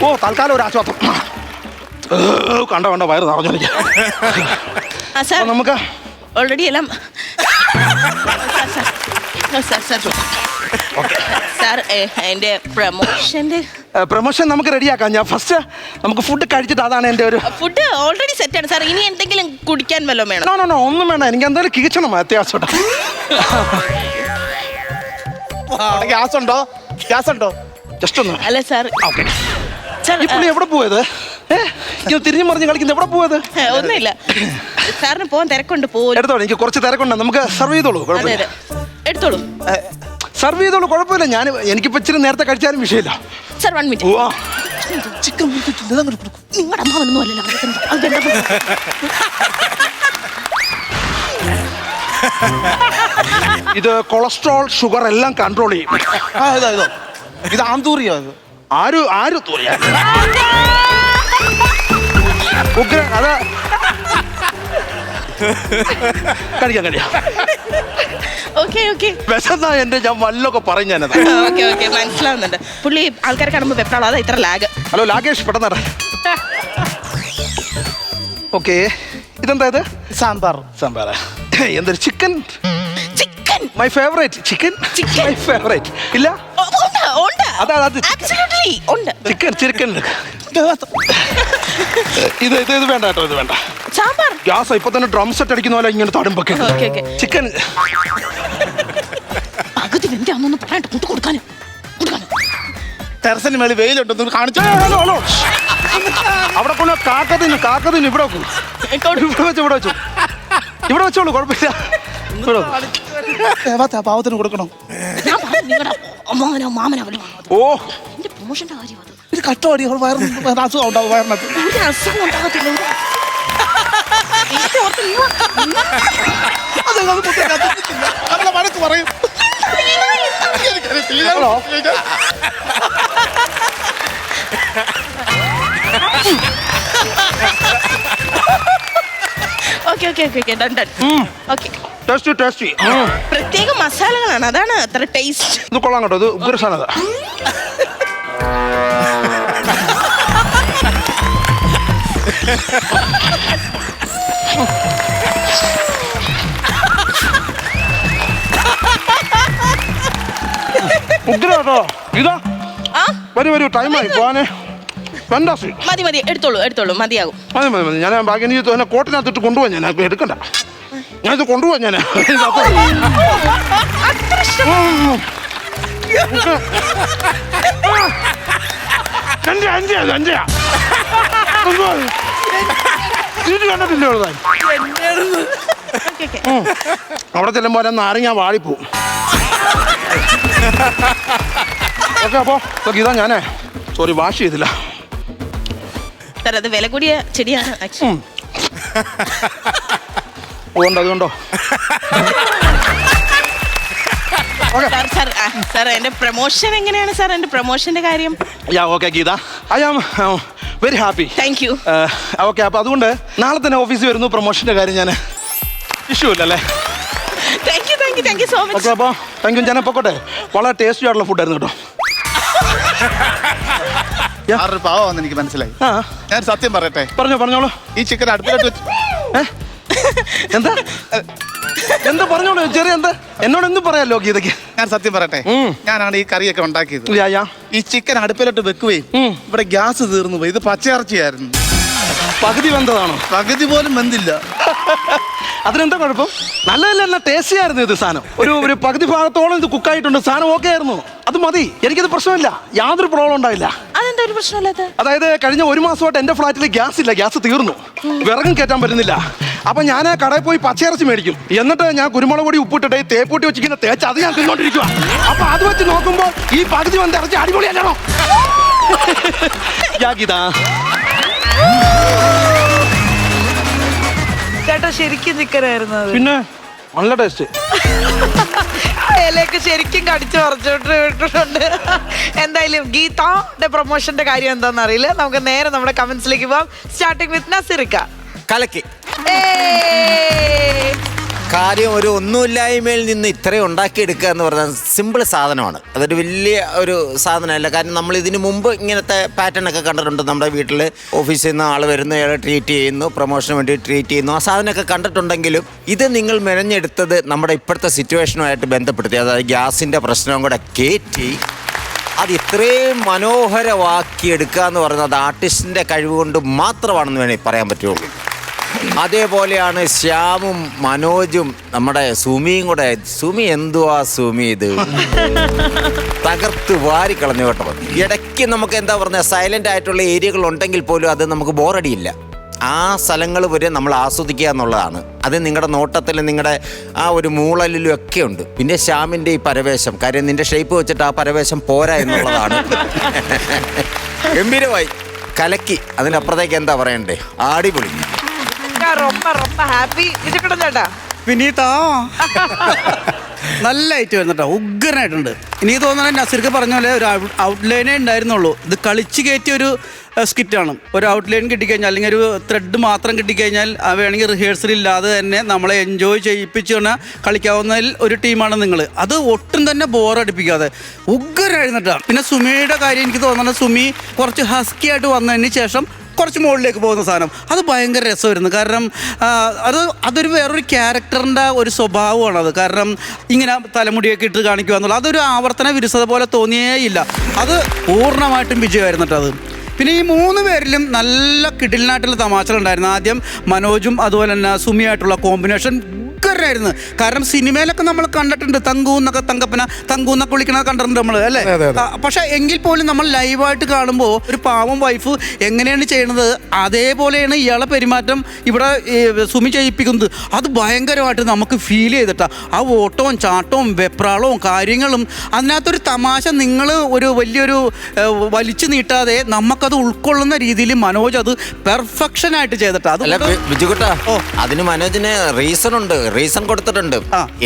ഓ തൽക്കാലം ഒരു ആശ്വാസം. കണ്ട വയറ് നിറഞ്ഞു. നമുക്ക് ഓൾറെഡി എല്ലാം സാർ എന്റെ പ്രൊമോഷൻ നമുക്ക് റെഡിയാക്കാം. ഞാൻ ഫസ്റ്റ് നമുക്ക് ഫുഡ് കഴിച്ചിട്ട്, അതാണ് എൻ്റെ ഒരു ഫുഡ് ഓൾറെഡി സെറ്റ് ആണ് സാർ. ഇനി എന്തെങ്കിലും കുടിക്കാൻ വല്ലതും വേണം? നോ ഒന്നും വേണ്ട. എനിക്ക് എന്തായാലും കീച്ചണം അത്യാവശ്യം. ഗ്യാസ് ഉണ്ടോ? ജസ്റ്റ് ഒന്ന്. അല്ല സാർ ഈ പുള്ളി എവിടെ പോയത്? തിരിഞ്ഞു മറിഞ്ഞ് കളിക്കുന്നത് എവിടെ പോയത്? ഒന്നുമില്ല സാറിന് പോകാൻ തിരക്കുണ്ട്. പോലും എടുത്തോളൂ, എനിക്ക് കുറച്ച് തിരക്കുണ്ട്. നമുക്ക് സർവ് ചെയ്തോളൂ. എടുത്തോളൂ, സർവ് ചെയ്തോളൂ, കുഴപ്പമില്ല. എനിക്കിപ്പോ ഇച്ചിരി നേരത്തെ കഴിച്ചാലും വിഷയമില്ല. Sir 1 minute. ചിക്കൻ നിങ്ങളുടെ അമ്മാവനൊന്നും അല്ലല്ലോ. ഇത് കൊളസ്ട്രോൾ ഷുഗർ എല്ലാം കൺട്രോൾ ചെയ്യും. ഇത് ആന്തൂറിയോ? ആര് തൂറിയ ഉഗ്രൻ. അത് കഴിക്കാം. വിശന്നാ എന്റെ ഞാൻ വല്ലൊക്കെ പറയും. ഞാനത് മനസ്സിലാവുന്നുണ്ട്. പുള്ളി ആൾക്കാരെ കാണുമ്പോ വെപ്രാളോ, അതാ ഇത്ര ലാഗ്. ഹലോ ലാഗേഷ്, പെട്ടെന്ന്. ഓക്കെ, ഇതെന്താ ഇത്? സാമ്പാർ. എന്തൊരു chicken chicken. My favourite chicken. My favourite ഇല്ല ഉണ്ട്. അതാ അത് Absolutely ഉണ്ട്. ചിക്കൻ ഇത് വേണ്ട കേട്ടോ, ഇത് വേണ്ട. സാമ്പാർ. ഗ്യാസ് ഇപ്പൊ തന്നെ ഡ്രം സെറ്റ് അടിക്കുന്ന പോലെ ഇങ്ങനെ തടുമ്പൊക്കെ. ചിക്കൻ പകുതി വെന്ത അന്നൊന്ന് പറയണ്ട, കൂട്ട് കൊടുക്കാനും. ടെറസിന് മേളിൽ വെയിലുണ്ടെന്ന് കാണിച്ചു. അവിടെ കൊണ്ട് കാക്കത്തിന് ഇവിടെ വെക്കും. ഇവിടെ വെച്ചോളൂ, കുഴപ്പമില്ല. പാവത്തിന് കൊടുക്കണം. ഓ പ്രൊമോഷന്റെ കാര്യം അത്. ഇത് കട്ടോടി അസുഖം ഉണ്ടാവും വയറിനകത്ത്. ഒരു അസുഖം ഉണ്ടാകത്തില്ല. നമ്മളെ വഴക്ക് പറയും. ടേസ്റ്റി. പ്രത്യേക മസാലകളാണ്, അതാണ് അത്ര ടേസ്റ്റ്. ഇത് കൊള്ളാം കേട്ടോ, ഇത് ഉഗ്രസാനത. ഉഗ്ര കേട്ടോ. ഇതാ വരൂ ടൈമായി പോവാനെ. ഫാന്റാസ്റ്റിക്. മതി എടുത്തോളൂ മതിയാകും. മതി. ഞാൻ ബാക്കി എനിക്ക് തന്നെ കോട്ടിനകത്തിട്ട് കൊണ്ടുപോകാൻ, ഞാൻ എടുക്കണ്ട, ഞാനിത് കൊണ്ടുപോകാൻ. ഞാൻ അഞ്ചയാ കണ്ടിട്ടില്ലേ? അവിടെ ചെല്ലുമ്പോ നാരങ്ങ വാടിപ്പോവും. ഓക്കെ, അപ്പോ ഇതാ ഞാനേ സോറി വാഷ് ചെയ്തില്ല. അത് വില കൂടിയ ചെടിയാണ്. അതുകൊണ്ടോ സാർ എന്റെ പ്രൊമോഷൻ എങ്ങനെയാണ് സാർ? എന്റെ പ്രൊമോഷന്റെ കാര്യം? Okay Geetha, I am very happy. Thank you. Okay, അപ്പൊ അതുകൊണ്ട് നാളെ തന്നെ ഓഫീസിൽ വരുന്നു. പ്രൊമോഷന്റെ കാര്യം ഞാൻ ഇഷ്യൂ ഇല്ലല്ലേ? Thank you so much. Okay, അപ്പൊ താങ്ക് യു. ഞാൻ പൊക്കോട്ടെ. വളരെ ടേസ്റ്റി ആയിട്ടുള്ള ഫുഡായിരുന്നു കേട്ടോ. ആറൊരു പാവമാണെന്ന് എനിക്ക് മനസ്സിലായി. ഞാൻ സത്യം പറയട്ടെ? പറഞ്ഞോളൂ. ഈ ചിക്കൻ അടുപ്പിലോട്ട് വെച്ച് എന്താ പറഞ്ഞോളൂ. ചെറിയ എന്താ എന്നോട് എന്തും പറയാലോ ഗീതയ്ക്ക്. ഞാൻ സത്യം പറയട്ടെ, ഞാനാണ് ഈ കറിയൊക്കെ ഉണ്ടാക്കിയത്. ഈ ചിക്കൻ അടുപ്പിലോട്ട് വെക്കുകയും ഇവിടെ ഗ്യാസ് തീർന്നു പോയി. ഇത് പച്ചയിറച്ചിയായിരുന്നു. പകുതി വെന്തതാണോ? പകുതി പോലും വെന്തില്ല. അതിനെന്താ കുഴപ്പം? നല്ല ടേസ്റ്റി ആയിരുന്നു ഇത് സാധനം. ഒരു പകുതി ഭാഗത്തോളം ഇത് കുക്കായിട്ടുണ്ട്. സാധനം ഓക്കെ ആയിരുന്നു, അത് മതി. എനിക്കത് പ്രശ്നമില്ല, യാതൊരു പ്രോബ്ലം ഉണ്ടായില്ല. അതെന്താ ഒരു പ്രശ്നമില്ലാത്ത? അതായത് കഴിഞ്ഞ 1 മാസമായിട്ട് എന്റെ ഫ്ലാറ്റിൽ ഗ്യാസ് ഇല്ല, ഗ്യാസ് തീർന്നു, വിറകും കയറ്റാൻ പറ്റുന്നില്ല. അപ്പൊ ഞാൻ കടയിൽ പോയി പച്ചയിറച്ചി മേടിക്കും. എന്നിട്ട് ഞാൻ കുരുമുളക് പൊടി ഉപ്പിട്ടിട്ട് തേപ്പൂട്ടി വെച്ചിരിക്കുന്ന തേച്ച് അത് ഞാൻ തിന്നോണ്ടിരിക്കുക. അപ്പൊ അത് വെച്ച് നോക്കുമ്പോ ഈ പകുതി വന്ന് ഇറച്ചി അടിപൊളിയല്ലോ. ചേട്ടാ ശരിക്കും ചിക്കനായിരുന്നു അത്. പിന്നെ നല്ല ടേസ്റ്റ്. ഇലയൊക്കെ ശരിക്കും കടിച്ചു പറിച്ചിട്ടുണ്ട്. എന്തായാലും ഗീതയുടെ പ്രൊമോഷന്റെ കാര്യം എന്താണെന്ന് അറിയില്ല. നമുക്ക് നേരെ നമ്മുടെ കമന്റ്സിലേക്ക് പോവാം. സ്റ്റാർട്ടിങ് വിത്ത് നസിറിക്ക. കലക്കി കാര്യം ഒരു ഒന്നുമില്ലായ്മയിൽ നിന്ന് ഇത്രയും ഉണ്ടാക്കിയെടുക്കുക എന്ന് പറഞ്ഞാൽ സിമ്പിൾ സാധനമാണ്. അതൊരു വലിയ ഒരു സാധനമല്ല. കാരണം നമ്മൾ ഇതിനു മുമ്പ് ഇങ്ങനത്തെ പാറ്റേൺ ഒക്കെ കണ്ടിട്ടുണ്ട്. നമ്മുടെ വീട്ടിൽ ഓഫീസിൽ നിന്ന് ആൾ വരുന്നു, അയാളെ ട്രീറ്റ് ചെയ്യുന്നു, പ്രൊമോഷന് വേണ്ടി ട്രീറ്റ് ചെയ്യുന്നു, ആ സാധനമൊക്കെ കണ്ടിട്ടുണ്ടെങ്കിലും ഇത് നിങ്ങൾ മെനഞ്ഞെടുത്തത് നമ്മുടെ ഇപ്പോഴത്തെ സിറ്റുവേഷനുമായിട്ട് ബന്ധപ്പെടുത്തി, അതായത് ഗ്യാസിൻ്റെ പ്രശ്നവും കൂടെ കയറ്റി അത് ഇത്രയും മനോഹരമാക്കിയെടുക്കുക എന്ന് പറയുന്നത് ആർട്ടിസ്റ്റിൻ്റെ കഴിവ് കൊണ്ട് മാത്രമാണെന്ന് വേണമെങ്കിൽ പറയാൻ പറ്റുള്ളൂ. അതേപോലെയാണ് ശ്യാമും മനോജും നമ്മുടെ സുമിയും കൂടെ. സുമി എന്തുവാ സുമി ഇത് തകർത്ത് വാരിക്കളഞ്ഞു കേട്ടോ. ഇടയ്ക്ക് നമുക്ക് എന്താ പറയുക, സൈലന്റ് ആയിട്ടുള്ള ഏരിയകൾ ഉണ്ടെങ്കിൽ പോലും അത് നമുക്ക് ബോറടിയില്ല. ആ സ്ഥലങ്ങൾ വരെ നമ്മൾ ആസ്വദിക്കുക എന്നുള്ളതാണ്. അത് നിങ്ങളുടെ നോട്ടത്തിലും നിങ്ങളുടെ ആ ഒരു മൂളലിലും ഒക്കെ ഉണ്ട്. പിന്നെ ശ്യാമിൻ്റെ ഈ പരവേശം, കാര്യം നിന്റെ ഷേപ്പ് വെച്ചിട്ട് ആ പരവേശം പോരാ എന്നുള്ളതാണ്. ഗംഭീരമായി കലക്കി. അതിനപ്പുറത്തേക്ക് എന്താ പറയണ്ടേ, അടിപൊളി. വിനീതാ നല്ല ഐറ്റം ആയിരുന്നു കേട്ടോ, ഉഗ്രനായിട്ടുണ്ട്. എനിക്ക് തോന്നുന്നത് നസീർക്ക് പറഞ്ഞ പോലെ ഒരു ഔട്ട്ലൈനേ ഉണ്ടായിരുന്നുള്ളൂ. ഇത് കളിച്ച് കയറ്റിയ ഒരു സ്കിറ്റാണ്. ഒരു ഔട്ട്ലൈൻ കിട്ടിക്കഴിഞ്ഞാൽ അല്ലെങ്കിൽ ഒരു ത്രെഡ് മാത്രം കിട്ടിക്കഴിഞ്ഞാൽ വേണമെങ്കിൽ റിഹേഴ്സൽ ഇല്ലാതെ തന്നെ നമ്മളെ എൻജോയ് ചെയ്യിപ്പിച്ച് കളിക്കാവുന്നതിൽ ഒരു ടീമാണ് നിങ്ങൾ. അത് ഒട്ടും തന്നെ ബോറടിപ്പിക്കാതെ ഉഗ്രനായിരുന്നു കേട്ടോ. പിന്നെ സുമിയുടെ കാര്യം എനിക്ക് തോന്നുന്നത്, സുമി കുറച്ച് ഹസ്കി ആയിട്ട് വന്നതിന് ശേഷം കുറച്ച് മുകളിലേക്ക് പോകുന്ന സാധനം അത് ഭയങ്കര രസമായിരുന്നു. കാരണം അതൊരു വേറൊരു ക്യാരക്ടറിൻ്റെ ഒരു സ്വഭാവമാണ് അത്. കാരണം ഇങ്ങനെ തലമുടിയൊക്കെ ഇട്ട് കാണിക്കുക എന്നുള്ളത് അതൊരു ആവർത്തന വിരുസത പോലെ തോന്നിയേയില്ല. അത് പൂർണ്ണമായിട്ടും വിജയമായിരുന്നു കേട്ടോ അത്. പിന്നെ ഈ 3 പേരിലും നല്ല കിടിലനായിട്ടുള്ള തമാശകളുണ്ടായിരുന്നു. ആദ്യം മനോജും അതുപോലെ തന്നെ സുമിയായിട്ടുള്ള കോമ്പിനേഷൻ ഭയങ്കരമായിരുന്നു. കാരണം സിനിമയിലൊക്കെ നമ്മൾ കണ്ടിട്ടുണ്ട്, തങ്കൂന്നൊക്കെ തങ്കൂന്നൊക്കെ വിളിക്കണത് കണ്ടിട്ടുണ്ട് നമ്മൾ അല്ലേ. പക്ഷെ എങ്കിൽ പോലും നമ്മൾ ലൈവായിട്ട് കാണുമ്പോൾ ഒരു പാവം വൈഫ് എങ്ങനെയാണ് ചെയ്യണത് അതേപോലെയാണ് ഇയാളെ പെരുമാറ്റം ഇവിടെ സുമി ചെയ്യിപ്പിക്കുന്നത്. അത് ഭയങ്കരമായിട്ട് നമുക്ക് ഫീൽ ചെയ്തിട്ടാ. ആ ഓട്ടവും ചാട്ടവും വെപ്രാളവും കാര്യങ്ങളും അതിനകത്തൊരു തമാശ നിങ്ങൾ ഒരു വലിയൊരു വലിച്ചു നീട്ടാതെ നമുക്കത് ഉൾക്കൊള്ളുന്ന രീതിയിൽ മനോജ് അത് പെർഫെക്ഷനായിട്ട് ചെയ്തിട്ടാ. അത് ബിജുകുട്ടാ, അതിന് മനോജിന് റീസൺ കൊടുത്തിട്ടുണ്ട്.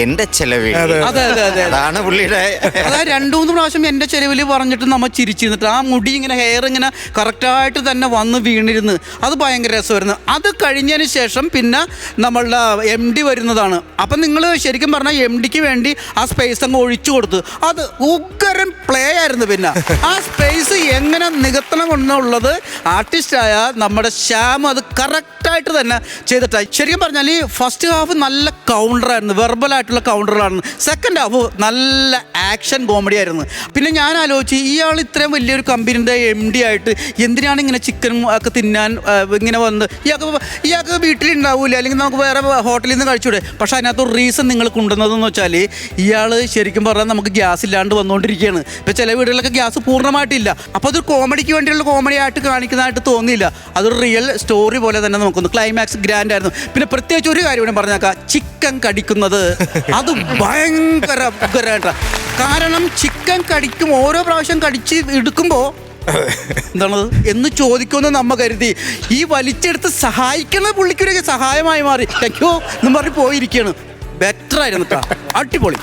എന്റെ ചെലവിൽ. അതെ അതാണ് പുള്ളിയുടെ. അതായത് 2-3 പ്രാവശ്യം എന്റെ ചെലവിൽ പറഞ്ഞിട്ട് നമ്മ ചിരിച്ചിരുന്നിട്ട് ആ മുടി ഇങ്ങനെ ഹെയർ ഇങ്ങനെ കറക്റ്റായിട്ട് തന്നെ വന്ന് വീണിരുന്ന് അത് ഭയങ്കര രസമായിരുന്നു. അത് കഴിഞ്ഞതിന് ശേഷം പിന്നെ നമ്മളുടെ MD വരുന്നതാണ്. അപ്പം നിങ്ങൾ ശരിക്കും പറഞ്ഞാൽ MDക്ക് വേണ്ടി ആ സ്പേസ് അങ്ങ് ഒഴിച്ചു കൊടുത്തു. അത് ഉഗ്രൻ പ്ലേ ആയിരുന്നു. പിന്നെ ആ സ്പേസ് എങ്ങനെ നികത്തണം എന്നുള്ളത് ആർട്ടിസ്റ്റായ നമ്മുടെ ശ്യാം അത് കറക്റ്റായിട്ട് തന്നെ ചെയ്തിട്ടായി. ശരിക്കും പറഞ്ഞാൽ ഈ ഫസ്റ്റ് ഹാഫ് നല്ല കൗണ്ടറായിരുന്നു, വെർബലായിട്ടുള്ള കൗണ്ടറുകളായിരുന്നു. സെക്കൻഡ് ഹാഫ് നല്ല ആക്ഷൻ കോമഡി ആയിരുന്നു. പിന്നെ ഞാൻ ആലോചിച്ച് ഇയാൾ ഇത്രയും വലിയൊരു കമ്പനിയുടെ MD ആയിട്ട് എന്തിനാണ് ഇങ്ങനെ ചിക്കൻ ഒക്കെ തിന്നാൻ ഇങ്ങനെ വന്ന് ഇയാൾക്ക് വീട്ടിലുണ്ടാവില്ല, അല്ലെങ്കിൽ നമുക്ക് വേറെ ഹോട്ടലിൽ നിന്ന് കഴിച്ചൂടെ. പക്ഷെ അതിനകത്തൊരു റീസൺ നിങ്ങൾ കൊണ്ടുവന്നതെന്ന് വെച്ചാൽ ഇയാൾ ശരിക്കും പറഞ്ഞാൽ നമുക്ക് ഗ്യാസ് ഇല്ലാണ്ട് വന്നുകൊണ്ടിരിക്കുകയാണ്. ഇപ്പം ചില വീടുകളിലൊക്കെ ഗ്യാസ് പൂർണ്ണമായിട്ടില്ല. അപ്പോൾ അതൊരു കോമഡിക്ക് വേണ്ടിയുള്ള കോമഡി ആയിട്ട് കാണിക്കുന്നതായിട്ട് തോന്നിയില്ല. അതൊരു റിയൽ സ്റ്റോറി പോലെ തന്നെ നമുക്കൊന്ന് ക്ലൈമാക്സ് ഗ്രാൻഡ് ആയിരുന്നു. പിന്നെ പ്രത്യേകിച്ച് ഒരു കാര്യം കൂടെ പറഞ്ഞേക്കാം, ചിക്കൻ കടിക്കുന്നത് അത് ഭയങ്കര ഉഗ്രമായിട്ടാണ്. കാരണം ചിക്കൻ കടിക്കും ഓരോ പ്രാവശ്യം കടിച്ച് എടുക്കുമ്പോൾ എന്താണത് എന്ന് ചോദിക്കുമെന്ന് നമ്മ കരുതി ഈ വലിച്ചെടുത്ത് സഹായിക്കുന്ന പുള്ളിക്കൊരു സഹായമായി മാറി. അയ്യോ എന്ന് പറഞ്ഞ് പോയിരിക്കുകയാണ്. ബെറ്റർ ആയിരുന്നു കേട്ടോ, അടിപൊളി.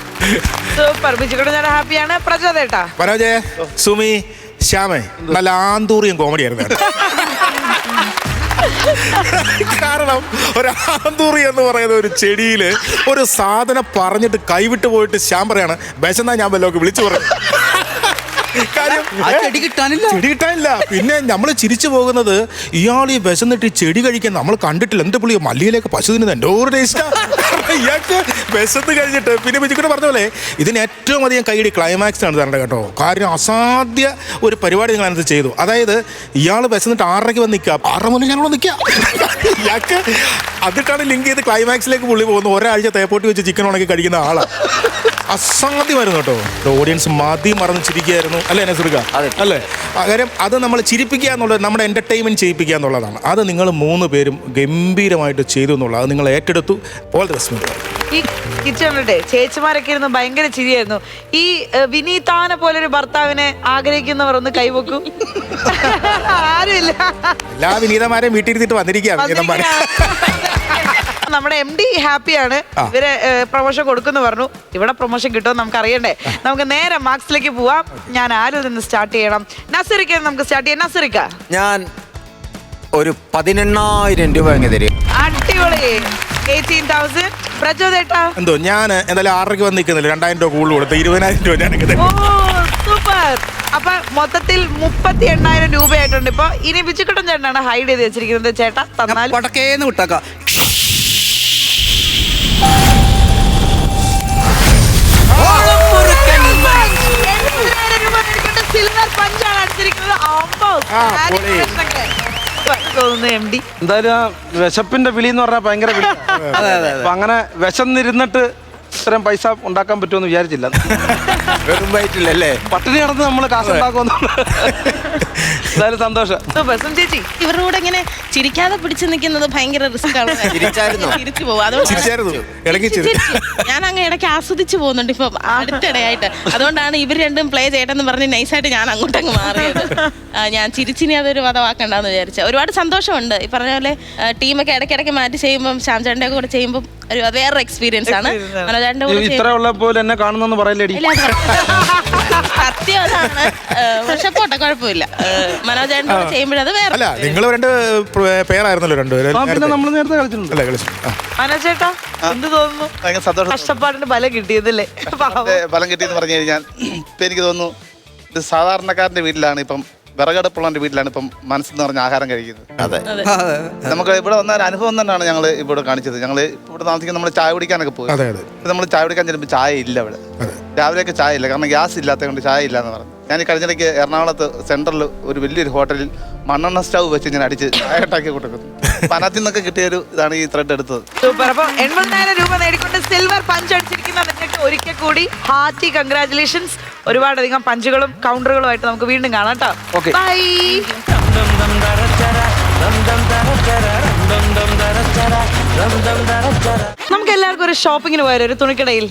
സൂപ്പർ. ബിജുകുട്ടൻ ചേട്ടാ ഹാപ്പിയാണ്. പ്രചോദേട്ടാ? മനോജേ, സുമി, ശ്യാമേ നല്ല ആന്തൂറിയും കോമഡി ആയിരുന്നു. കാരണം ഒരു ആന്തൂറി എന്ന് പറയുന്ന ഒരു ചെടിയില് ഒരു സാധനം പറഞ്ഞിട്ട് കൈവിട്ട് പോയിട്ട് ശ്യാം പറയാണ് വിശന്നാ ഞാൻ വല്ലതൊക്കെ വിളിച്ചു പറഞ്ഞു. ചെടി കിട്ടാനില്ല. പിന്നെ നമ്മൾ ചിരിച്ചു പോകുന്നത് ഇയാൾ ഈ വിശന്നിട്ട് ചെടി കഴിക്കാൻ നമ്മൾ കണ്ടിട്ടില്ല. എന്റെ പുള്ളി മല്ലിയിലേക്ക് പശു തിന്നുന്നത് എന്റെ ഒരു ടേസ്റ്റാ. ഇയാൾക്ക് വിശന്ന് കഴിഞ്ഞിട്ട് പിന്നെ ബിജുക്കുട്ടി പറഞ്ഞ പോലെ ഇതിന് ഏറ്റവും അധികം കൈയടി ക്ലൈമാക്സ് ആണ് തരേണ്ടത് കേട്ടോ. കാരണം അസാധ്യ ഒരു പരിപാടി നിങ്ങൾ അതിനകത്ത് ചെയ്തു. അതായത് ഇയാൾ വിശന്നിട്ട് 6:30 വന്ന് നിൽക്കുക, 6:30 മുതൽ ഞാനോട് നിൽക്കുക. ഇയാൾക്ക് അതിട്ടാണ് ലിങ്ക് ചെയ്ത് ക്ലൈമാക്സിലേക്ക് പുള്ളി പോകുന്നു. ഒരാഴ്ച തേപ്പോട്ടി വെച്ച് ചിക്കൻ ഉണക്കി കഴിക്കുന്ന ആളാണ്. അസാധ്യമായിരുന്നു കേട്ടോ. ഓഡിയൻസ് മറന്ന് ചിരിക്കുകയായിരുന്നു അല്ലേ നസീർക്ക? അല്ലേ? കാര്യം അത് നമ്മൾ ചിരിപ്പിക്കുക എന്നുള്ളത്, നമ്മുടെ എൻ്റർടൈൻമെൻറ്റ് ചെയ്യിപ്പിക്കുക എന്നുള്ളതാണ്. അത് നിങ്ങൾ 3 പേരും ഗംഭീരമായിട്ട് ചെയ്തു എന്നുള്ളത് അത് നിങ്ങൾ ഏറ്റെടുത്തു. All the best. ഈ കിച്ചണിലെ ചേച്ചിമാരൊക്കെ ഇരുന്ന് ഭയങ്കര ചിരിയായിരുന്നു. ഈ വിനീതാനെ പോലൊരു ഭർത്താവിനെ ആഗ്രഹിക്കുന്നവർ ഒന്ന് കൈവെക്കും. ആരുമില്ല. എല്ലാ വിനീതമാരെയും വീട്ടിലിരുത്തിട്ട് വന്നിരിക്കുക. നമ്മുടെ MD ഹാപ്പിയാണ്. ഇവര് പ്രൊമോഷൻ കൊടുക്കുന്നു പറഞ്ഞു. ഇവിടെ പ്രൊമോഷൻ കിട്ടുമെന്ന് നമുക്ക് അറിയണ്ടേ. നമുക്ക് നേരെ മാർക്സിലേക്ക് പോവാം. ഞാൻ ആരിൽ നിന്ന് സ്റ്റാർട്ട് ചെയ്യണം? നസറിക്ക നമുക്ക് സ്റ്റാർട്ട് ചെയ്യാം. നസറിക്ക, ഞാൻ ഒരു 18,000 രൂപ അങ്ങ് തരും. അടിപൊളി. 18,000. പ്രചോദേട്ടാ? എന്തോ ഞാൻ എന്തായാലും 6:30 വന്ന് നിൽക്കുന്നില്ല, 2,000 രൂപ കൂടുതൽ കൊടുത്ത് 20,000 രൂപ ഞാൻ. ഓ സൂപ്പർ. അപ്പൊ മൊത്തത്തിൽ 38,000 രൂപയായിട്ടുണ്ട്. ഇപ്പൊ ഇനി ബിജുക്കുട്ടൻ ചേട്ടനാണ് ഹൈഡ് ചെയ്ത് വെച്ചിരിക്കുന്നത്. ചേട്ടാ തന്നാൽ പടക്കേന്ന് വിട്ടാക്കാം. സിൽവർ പഞ്ചാണ് അടിച്ചിരിക്കുന്നത്. എന്തായാലും ആ വിശപ്പിന്റെ വിളി എന്ന് പറഞ്ഞാൽ ഭയങ്കര വിളി. അപ്പൊ അങ്ങനെ വിശന്നിരുന്നിട്ട് ഇത്രയും പൈസ ഉണ്ടാക്കാൻ പറ്റുമെന്ന് വിചാരിച്ചില്ല. വെറും വയറ്റില്ലല്ലേ? പട്ടിണി നടന്ന് നമ്മൾ കാശ് ഉണ്ടാക്കുമെന്ന്. എന്തായാലും സന്തോഷം. ചേച്ചി, ഇവരുടെ കൂടെ ഇങ്ങനെ ചിരിക്കാതെ പിടിച്ചു നിൽക്കുന്നത് ഭയങ്കര റിസ്ക് ആണ്. ചിരിച്ചു പോകും. ഞാൻ അങ്ങ് ഇടയ്ക്ക് ആസ്വദിച്ചു പോകുന്നുണ്ട് ഇപ്പൊ അടുത്തിടെയായിട്ട്. അതുകൊണ്ടാണ് ഇവർ രണ്ടും പ്ലേ ചെയ്യട്ടെന്ന് പറഞ്ഞ് നൈസായിട്ട് ഞാൻ അങ്ങോട്ടങ്ങ് മാറിയത്. ഞാൻ ചിരിച്ചിനി അതൊരു വധവാക്കണ്ടെന്ന് വിചാരിച്ചു. ഒരുപാട് സന്തോഷമുണ്ട്. ഈ പറഞ്ഞ പോലെ ടീമൊക്കെ ഇടയ്ക്കിടയ്ക്ക് മാറ്റി ചെയ്യുമ്പോൾ ശ്യാംചേട്ടൻ്റെ കൂടെ ചെയ്യുമ്പോൾ ഒരു വേറൊരു എക്സ്പീരിയൻസ് ആണ്. ഇത്ര ഉള്ള പോലെ എന്നെ കാണുന്നെന്ന് പറയല്ലേ? സത്യം അതാണ്. പക്ഷെ പോട്ടെ, കുഴപ്പമില്ല. മനോജേട്ടൻ്റെ കൂടെ ചെയ്യുമ്പോഴത് വേറെ. അല്ല, നിങ്ങൾ 2 പേരായിരുന്നല്ലോ രണ്ടുപേരും. പിന്നെ നമ്മൾ നേരത്തെ കളിച്ചിട്ടുണ്ട്. മനോജേട്ടാ എന്ത് തോന്നുന്നു? ഭയങ്കര സന്തോഷം. കഷ്ടപ്പാടിന് ബലം കിട്ടിയതല്ലേ? ഫലം കിട്ടിയെന്ന് പറഞ്ഞു കഴിഞ്ഞാൽ ഇപ്പം എനിക്ക് തോന്നുന്നു ഇത് സാധാരണക്കാരൻ്റെ വീട്ടിലാണ് ഇപ്പം വിറകടുപ്പുള്ള വീട്ടിലാണ് ഇപ്പം മനസ്സെന്ന് പറഞ്ഞ ആഹാരം കഴിക്കുന്നത്. അതെ. നമുക്ക് ഇവിടെ വന്ന ഒരു അനുഭവം തന്നെയാണ് ഞങ്ങൾ ഇവിടെ കാണിച്ചത്. ഞങ്ങൾ ഇവിടെ താമസിക്കുന്ന നമ്മൾ ചായ കുടിക്കാനൊക്കെ പോയി. നമ്മൾ ചായ കുടിക്കാൻ ചെല്ലുമ്പോൾ ചായ ഇല്ല ഇവിടെ. രാവിലെയൊക്കെ ചായ ഇല്ല, കാരണം ഗ്യാസ് ഇല്ലാത്തത് കൊണ്ട് ചായ ഇല്ല എന്ന് പറഞ്ഞു. ഞാൻ ഈ കഴിഞ്ഞിടയ്ക്ക് എറണാകുളത്ത് സെൻട്രലിൽ ഒരു വലിയൊരു ഹോട്ടലിൽ മണ്ണെണ്ണ സ്റ്റൗ വെച്ച് ഞാൻ അടിച്ച് ചായ ഉണ്ടാക്കി കൊടുക്കുന്നു. അപ്പം അതിൽ നിന്നൊക്കെ കിട്ടിയൊരു ഇതാണ് ഈ ത്രെഡ് എടുത്തത്. സൂപ്പർ. അപ്പൊ 80,000 രൂപ നേടിക്കൊണ്ട് സിൽവർ പഞ്ച് അടിച്ചിരിക്കുന്ന നിങ്ങൾക്ക് ഒരിക്കൽ കൂടി ഹാർട്ടി കൺഗ്രാറ്റുലേഷൻസ്. ഒരുപാടധികം പഞ്ചുകളും കൗണ്ടറുകളുമായിട്ട് നമുക്ക് വീണ്ടും കാണാം കേട്ടോ. Okay. ബൈ. നമുക്ക് എല്ലാവർക്കും ഒരു ഷോപ്പിങ്ങിന് പോയാലോ, ഒരു തുണിക്കടയിൽ.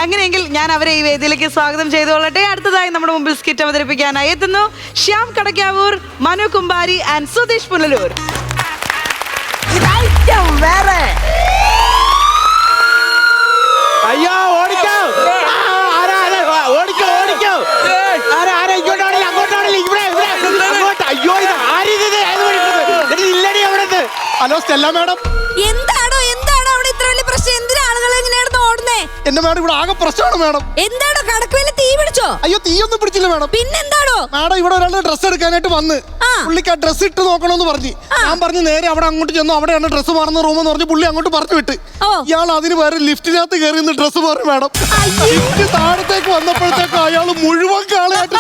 അങ്ങനെയെങ്കിൽ ഞാൻ അവരെ ഈ വേദിയിലേക്ക് സ്വാഗതം ചെയ്തുകൊള്ളട്ടെ. അടുത്തതായി നമ്മുടെ മുമ്പിൽ സ്കിറ്റ് അവതരിപ്പിക്കാനായി എത്തുന്നു ശ്യാം കടക്കാവൂർ, മനു കുമ്പാരി ആൻഡ് സുധീഷ് പുനലൂർ. അയ്യോ ഓടിക്കോ, ഓടിക്കോ ഓടിക്കോ, ഇങ്ങോട്ടാണില്ല അങ്ങോട്ടാണില്ല, ഇവിടെ ഇവിടെ അങ്ങോട്ട്. അയ്യോ ഇത് ആരിത്, ഇല്ലടി അവിടെ. Hello Stella madam. എന്താണോ അവിടെ ഇത്ര വലിയ പ്രശ്നം? എന്തിനാ ആളുകൾ ഇങ്ങനെയാണ് ഓടുന്നേ? എന്റെ മാഡം ഇവിടെ ആകെ പ്രശ്നമാണ് മാഡം. എന്താണോ കടക്കുവല്ല തീ പിടിച്ചോ? അയ്യോ തീയൊന്നും പിടിച്ചില്ല മാഡം. പിന്നെന്താണോ? മാഡം ഇവിടെ ഒരാളുടെ ഡ്രസ്സ് എടുക്കാനായിട്ട് വന്ന് പുള്ളിക്ക് ആ ഡ്രസ്സ് ഇട്ട് നോക്കണമെന്ന് പറഞ്ഞു. ഞാൻ പറഞ്ഞു നേരെ അവിടെ അങ്ങോട്ട് ചെന്നു. അവിടെയാണ് ഡ്രസ്സ് മാറുന്ന റൂം എന്ന് പറഞ്ഞ് പുള്ളി അങ്ങോട്ട് പറഞ്ഞു വിട്ട്. ഇയാൾ അതിന് വേറെ ലിഫ്റ്റിനകത്ത് കയറി നിന്ന് ഡ്രസ്സ് മാറി മാഡം. ലിഫ്റ്റ് താഴത്തേക്ക് വന്നപ്പോഴത്തേക്ക് അയാൾ മുഴുവൻ കാളയായിട്ട്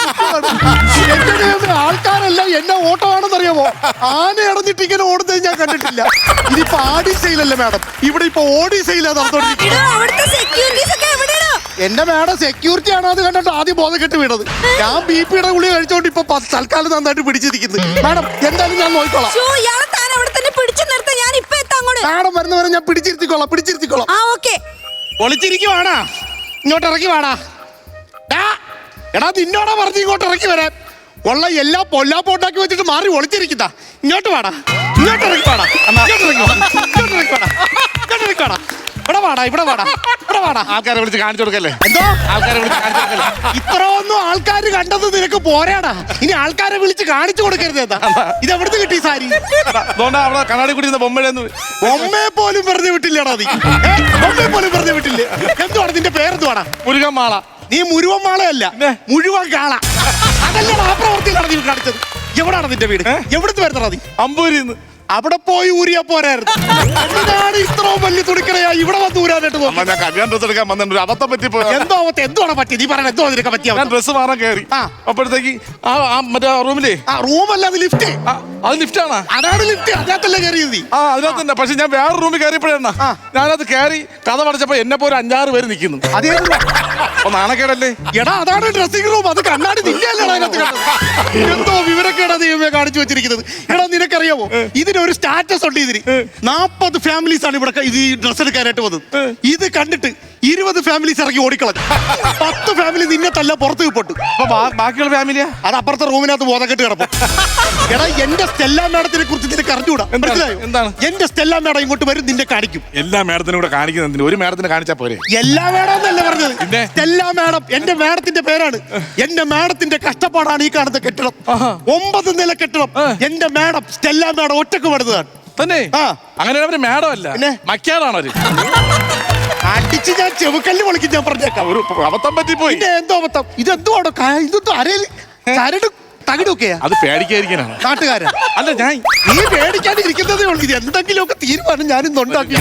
എന്റെ ആൾക്കാരെല്ലാം എന്നെ ഓട്ടമാണെന്ന് അറിയാമോ? ആന അടഞ്ഞിട്ട് ഇങ്ങനെ ഓടുന്നത് ഞാൻ കണ്ടിട്ടില്ല. ഇതിപ്പോ ആടി സെയിലല്ലേ മാഡം, ഇവിടെ ഇപ്പൊ ഓടി സെയിലാ നടത്തോണ്ടിരിക്കുന്നത്. എന്റെ മാഡം സെക്യൂരിറ്റി ആണോ അത് കണ്ടിട്ട് ആദ്യം ബോധം കെട്ട് വീണത്. ഞാൻ BP-യുടെ ഗുളിക കഴിച്ചോണ്ട് ഇപ്പൊ തൽക്കാലം നന്നായിട്ട് പിടിച്ചിരിക്കുന്നത്. മാഡം എന്തായാലും ഞാൻ നോക്കിക്കോളാം. മാഡം വരുന്നവരെ ഞാൻ പിടിച്ചിരുത്തിക്കോളാം. ഒളിച്ചിരിക്കുവാണാ, ഇങ്ങോട്ട് ഇറക്കി വാടാ. എടാ നിന്നോടാ പറഞ്ഞു ഇങ്ങോട്ട് ഇറക്കി വരാൻ. ഉള്ള എല്ലാ പൊല്ലാപ്പോട്ടാക്കി വെച്ചിട്ട് മാറി ഒളിച്ചിരിക്കുന്ന. ഇങ്ങോട്ട് വാടാ, ഇങ്ങോട്ട് ഇറക്കി വാടാ, ഇവിടെ വാടാ. ആൾക്കാരെ വിളിച്ച് കാണിച്ചു കൊടുക്കല്ലേ? എന്തോ ആൾക്കാരെ വിളിച്ച് കാണിച്ചു കൊടുക്കല്ലേ? ഇത്രയൊന്നും ആൾക്കാർ കണ്ടത് നിനക്ക് പോരാടാ. ഇനി ആൾക്കാരെ വിളിച്ച് കാണിച്ചു കൊടുക്കരുത്. എന്താ ഇത് എവിടുന്ന് കിട്ടി സാരി? അതുകൊണ്ട് അവിടെ കണ്ണാടി കുടിക്കുന്ന ബൊമ്മയെ പോലും പറഞ്ഞു വിട്ടില്ലടാ നീ. ബൊമ്മയെ പോലും പറഞ്ഞു വിട്ടില്ലേ? എന്തുവാണ് നിന്റെ പേരെന്തുവാടാ? മുരുകൻ മാള. നീ മുഴുവൻ മാളയല്ല, മുഴുവൻ കാള. അതല്ലേ ആ പ്രവൃത്തിയിലാണ് നീ കാണിച്ചത്. എവിടാണ് നിന്റെ വീട്? എവിടുന്ന് വരുന്നടാ നീ? അമ്പൂരിന്ന്. അവിടെ പോയി ഊരിയാ പോരായിരുന്നു. എന്തിനാണ് ഇത്രയും വലിയ തുണിക്കടയാ ഇവിടെ വന്ന് ഊരാനായിട്ട് പോകുന്നത്? ഞാൻ കല്യാൺ ഡ്രസ് എടുക്കാൻ വന്നിട്ടുണ്ട്, അബദ്ധം പറ്റിപ്പോ. എന്തുവാണ് പറ്റി? നീ പറയണ എന്തോ നിനക്ക് പറ്റിയ? ഞാൻ ഡ്രസ് മാറാൻ കയറി. അപ്പോഴത്തേക്ക് മറ്റേ റൂമിലേ റൂമല്ല അത് ലിഫ്റ്റ്. അത് ലിഫ്റ്റാണ്. അതാണ് ലിഫ്റ്റ്. അതിനകത്തല്ലേ കയറിയത് നീ? അതിനകത്ത് തന്നെ. പക്ഷെ ഞാൻ വേറെ റൂമിൽ കയറിയപ്പോഴാണ് ഞാനത് കയറി കഥ പഠിച്ചപ്പോ എന്നെ പോലെ 5-6 പേര് നിൽക്കുന്നു. അതേ നാണക്കേടല്ലേ? എടാ അതാണ് ഡ്രസ്സിംഗ് റൂം. അത് കണ്ണാടി നില്ലല്ലോ അതിനകത്ത് കണ്ടത്. എന്തോ വിവരക്കേടാ ദൈവമേ കാണിച്ചു വെച്ചിരിക്കുന്നത്. എടാ നിനക്കറിയാമോ ഇതിനൊരു സ്റ്റാറ്റസ് ഉണ്ട്. ഇതിന് 40 ഫാമിലീസ് ആണ് ഇവിടെ ഈ ഡ്രസ് എടുക്കാനായിട്ട് വന്നത്. ഇത് കണ്ടിട്ട് 20 ഫാമിലീസ് ഇറങ്ങി ഓടിക്കളഞ്ഞു. 10 ഫാമിലി നിന്നെ തല്ല പുറത്ത് പൊട്ടു. ബാക്കിയുള്ള ഫാമിലിയാ അത് അപ്പുറത്തെ റൂമിനകത്ത് ബോധക്കെട്ട് കിടപ്പും. എടാ എന്റെ സ്റ്റെല്ല മാഡത്തിനെ കുറിച്ച് നിനക്ക് അറിഞ്ഞൂടാ. എന്താണ്? എന്റെ സ്റ്റെല്ല മാഡം ഇങ്ങോട്ട് വരും, നിന്നെ കാണിക്കും. എല്ലാ മാഡത്തിനും കൂടെ കാണിക്കുന്നതിന് ഒരു മാഡത്തിന് കാണിച്ചാ പോരെ? എല്ലാ മാഡം എന്നല്ല പറഞ്ഞത്. സ്റ്റെല്ല മാഡം എന്റെ മാഡത്തിന്റെ പേരാണ്. എന്റെ മാഡത്തിന്റെ കഷ്ടപ്പാടാണ് ഈ കാണുന്ന കെട്ടിടം. 9 നില കെട്ടിടം. എന്റെ മാഡം സ്റ്റെല്ല മാഡം ഒറ്റക്ക് പടുന്നതാണ്. തന്നെ? അങ്ങനെ അവര് മാഡം അല്ല, മക്കാടാണ് അവര്. അടിച്ച് ഞാൻ ചെവുക്കല്ല് പൊളിക്കും. ഞാൻ പറഞ്ഞേക്കാം, ഒരു അബദ്ധം പറ്റിപ്പോയി. എന്തോ അബദ്ധം? ഇതെന്തോടോ? ഇതൊന്നും അരയിൽ ചരട് തകിടൊക്കെയാ? അത് പേടിക്കാതിരിക്കാനാണ്. നാട്ടുകാരൻ അല്ല, ഞാൻ നീ പേടിക്കാണ്ടിരിക്കുന്നതേ ഉള്ളൂ. ഇത് എന്തെങ്കിലുമൊക്കെ തീരുമാനം ഞാനിന്ന് ഉണ്ടാക്കി.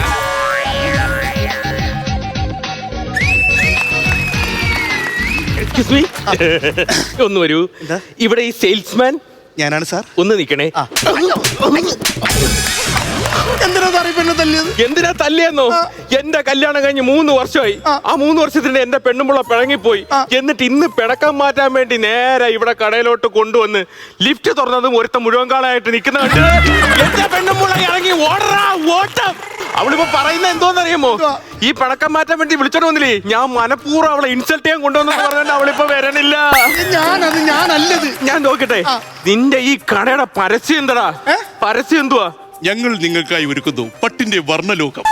ഒന്ന് വരൂ. ഇവിടെ ഈ സെയിൽസ്മാൻ ഞാനാണ് സാർ. ഒന്ന് നിക്കണേ. എന്തിനാ തല്ലിയെന്നോ? എന്റെ കല്യാണം കഴിഞ്ഞ് 3 വർഷമായി. ആ 3 വർഷത്തിന്റെ എന്റെ പെണ്ണുമ്പുള്ള പിഴങ്ങിപ്പോയി. എന്നിട്ട് ഇന്ന് പിണക്കം മാറ്റാൻ വേണ്ടി നേരെ ഇവിടെ കടയിലോട്ട് കൊണ്ടുവന്ന് ലിഫ്റ്റ് തുറന്നതും ഒരുത്ത മുഴുവൻ കാളായിട്ട് നിൽക്കുന്ന കണ്ട് എന്റെ പെണ്ണുമ്പുള്ള ഇറങ്ങി ഓടറാ ഓട്ടം. അവളിപ്പോ പറയുന്ന എന്തോന്നറിയാമോ? ഈ പിണക്കം മാറ്റാൻ വേണ്ടി വിളിച്ചോണ്ട് വന്നില്ലേ, ഞാൻ മനഃപൂർവ്വം അവളെ ഇൻസൾട്ട് ചെയ്യാൻ കൊണ്ടുവന്നെന്ന് പറഞ്ഞാൽ അവളിപ്പോ വരണില്ല. ഞാനല്ലത്. ഞാൻ നോക്കട്ടെ, നിന്റെ ഈ കടയുടെ പരസ്യം എന്താടാ? പരസ്യം എന്തുവാ? ഞങ്ങൾ നിങ്ങൾക്കായി ഒരുക്കുന്നു പട്ടിന്റെ വർണ്ണലോകം.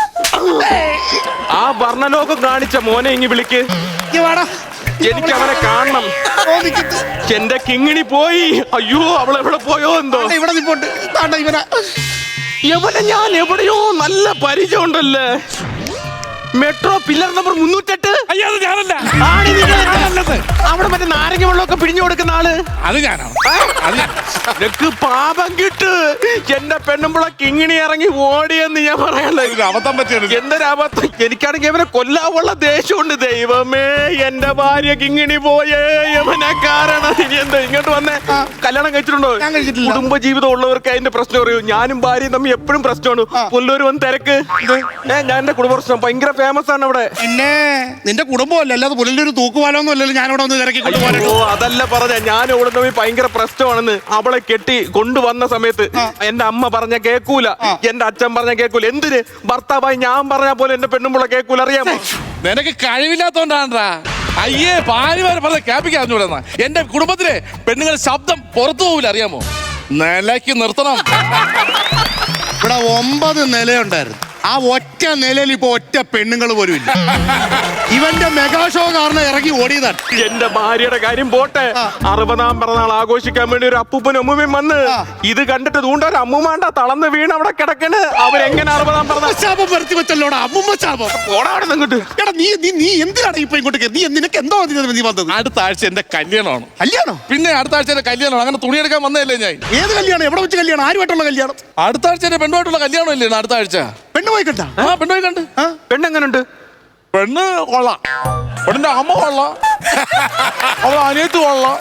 ആ വർണ്ണലോകം കാണിച്ച മോനെ ഇങ്ങി വിളിക്ക്. എനിക്ക് അവനെ കാണണം. എന്റെ കിങ്ങിണി പോയി. അയ്യോ, അവളെവിടെ പോയോ എന്തോ? ഇവിടെ എവിടെ? ഞാൻ എവിടെയോ നല്ല പരിചയം ഉണ്ടല്ലേ. Metro pillar number 308. അയ്യോ അത് ഞാനല്ല. ആണ് നിങ്ങൾ. ഞാനല്ലത്. അവിടെ മറ്റേ നാരങ്ങ വെള്ളമൊക്കെ പിഴിഞ്ഞു കൊടുക്കുന്ന ആള്. അത് ഞാനാണ്. അത് ഞാൻ. നിനക്ക് പാപം കിട്ട്. എന്റെ പെണ്ണുമ്പുള കിങ്ങിണി ഇറങ്ങി ഓടിയെന്ന് ഞാൻ പറയാനുള്ള ഒരു അബദ്ധം പറ്റിയാണ്. എന്തൊരബദ്ധം. എനിക്കാണെങ്കിൽ അവനെ കൊല്ലാവുള്ള ദേഷ്യമുണ്ട്. ദൈവമേ, എന്റെ ഭാര്യ കിങ്ങിണി പോയേ യവനെ കാരണം. ഇനി എന്താ ഇങ്ങോട്ട് വന്നേ? കല്യാണം കഴിച്ചിട്ടുണ്ടോ? ഞാൻ കഴിച്ചിട്ടില്ല. കുടുംബ ജീവിതം ഉള്ളവർക്ക് അതിന്റെ പ്രശ്നം അറിയൂ. ഞാനും ഭാര്യയും തമ്മിൽ എപ്പോഴും പ്രശ്നമാണ്. പുല്ലൂർ വന്ന് തിരക്ക്. ഞാൻ എന്റെ കുടുംബ പ്രശ്നം ഭയങ്കര ഫേമസ് ആണ് അവിടെ. പിന്നെ നിന്റെ കുടുംബമല്ല, അല്ലാതെ പുലൊരു തൂക്കുപാലൊന്നും അല്ലല്ലോ ഞാൻ ഇവിടെ ഒന്ന് തിരക്കി കൊണ്ടുപോകാനോ. ഓ അതല്ല പറഞ്ഞ, ഞാൻ ഇവിടെ തമ്മിൽ ഭയങ്കര പ്രശ്നമാണെന്ന്. അവളെ കെട്ടി കൊണ്ടുവന്ന സമയത്ത് എന്റെ അമ്മ പറഞ്ഞ കേക്കൂല, എന്റെ അച്ഛൻ പറഞ്ഞ കേക്കൂല. എന്തിന് ഭർത്താവായി ഞാൻ പറഞ്ഞ പോലെ എന്റെ പെണ്ണുമ്പുള്ള കേക്കൂല. അറിയാമോ? നിനക്ക് കഴിവില്ലാത്തോണ്ടാണ്ടാ. അയ്യേ, ഭാര്യമാരെ പറഞ്ഞ ക്യാപ്പിക്ക് അറിഞ്ഞൂടെന്നാ. എന്റെ കുടുംബത്തിലെ പെണ്ണുങ്ങളുടെ ശബ്ദം പുറത്തു പോവില്ല, അറിയാമോ? നിലയ്ക്ക് നിർത്തണം. ഇവിടെ 9 നിലയുണ്ടായിരുന്നു. ആ ഒറ്റ നിലയിൽ ഇപ്പൊ ഒറ്റ പെണ്ണുങ്ങൾ പോലും ഇല്ല. ഇവന്റെ മെഗാ ഷോ കാരണം ഇറങ്ങി ഓടിയതാണ്. എന്റെ ഭാര്യയുടെ കാര്യം പോട്ടെ, 60ാം പിറന്നാൾ ആഘോഷിക്കാൻ വേണ്ടി ഒരു അപ്പൂപ്പനും അമ്മൂമ്മയും വന്ന് ഇത് കണ്ടിട്ട് തൂണ്ട ഒരു അമ്മൂമാണ്ട തളർന്ന് വീണ് അവിടെ കിടക്കണ്. അവരെങ്ങനെ 60ാം പിറന്നാൾ ശാപം വരുത്തി വെച്ചല്ലോടാ അമ്മുമ്മ ശാപം. ഓടാവിടെ നിങ്ങോട്ട്. എടാ നീ എന്തിനാണ് ഇപ്പൊ ഇങ്ങോട്ട് നീ നിനക്ക് എന്തോ നീ വന്നത്? അടുത്ത ആഴ്ച എന്റെ കല്യാണമാണ്. കല്യാണം? പിന്നെ അടുത്ത ആഴ്ച എന്റെ കല്യാണമാണ്. അങ്ങനെ തുണിയെടുക്കാൻ വന്നതല്ലേ ഞാൻ. ഏത് കല്യാണം? എവിടെ വെച്ച് കല്യാണം? ആരുമായിട്ടുള്ള കല്യാണം? അടുത്ത ആഴ്ച എന്റെ പെണ്ണുമായിട്ടുള്ള കല്യാണം ഇല്ലേ അടുത്ത ആഴ്ച? പെണ്ണ് പോയി കണ്ട? ആ പെണ്ണുപോയി കണ്ട്. പെണ്ണെങ്ങനുണ്ട്? പെണ്ണ് കൊള്ളാം. പെണ്ണിന്റെ അമ്മ കൊള്ളാം, അവളെ അനിയത്ത് കൊള്ളാം,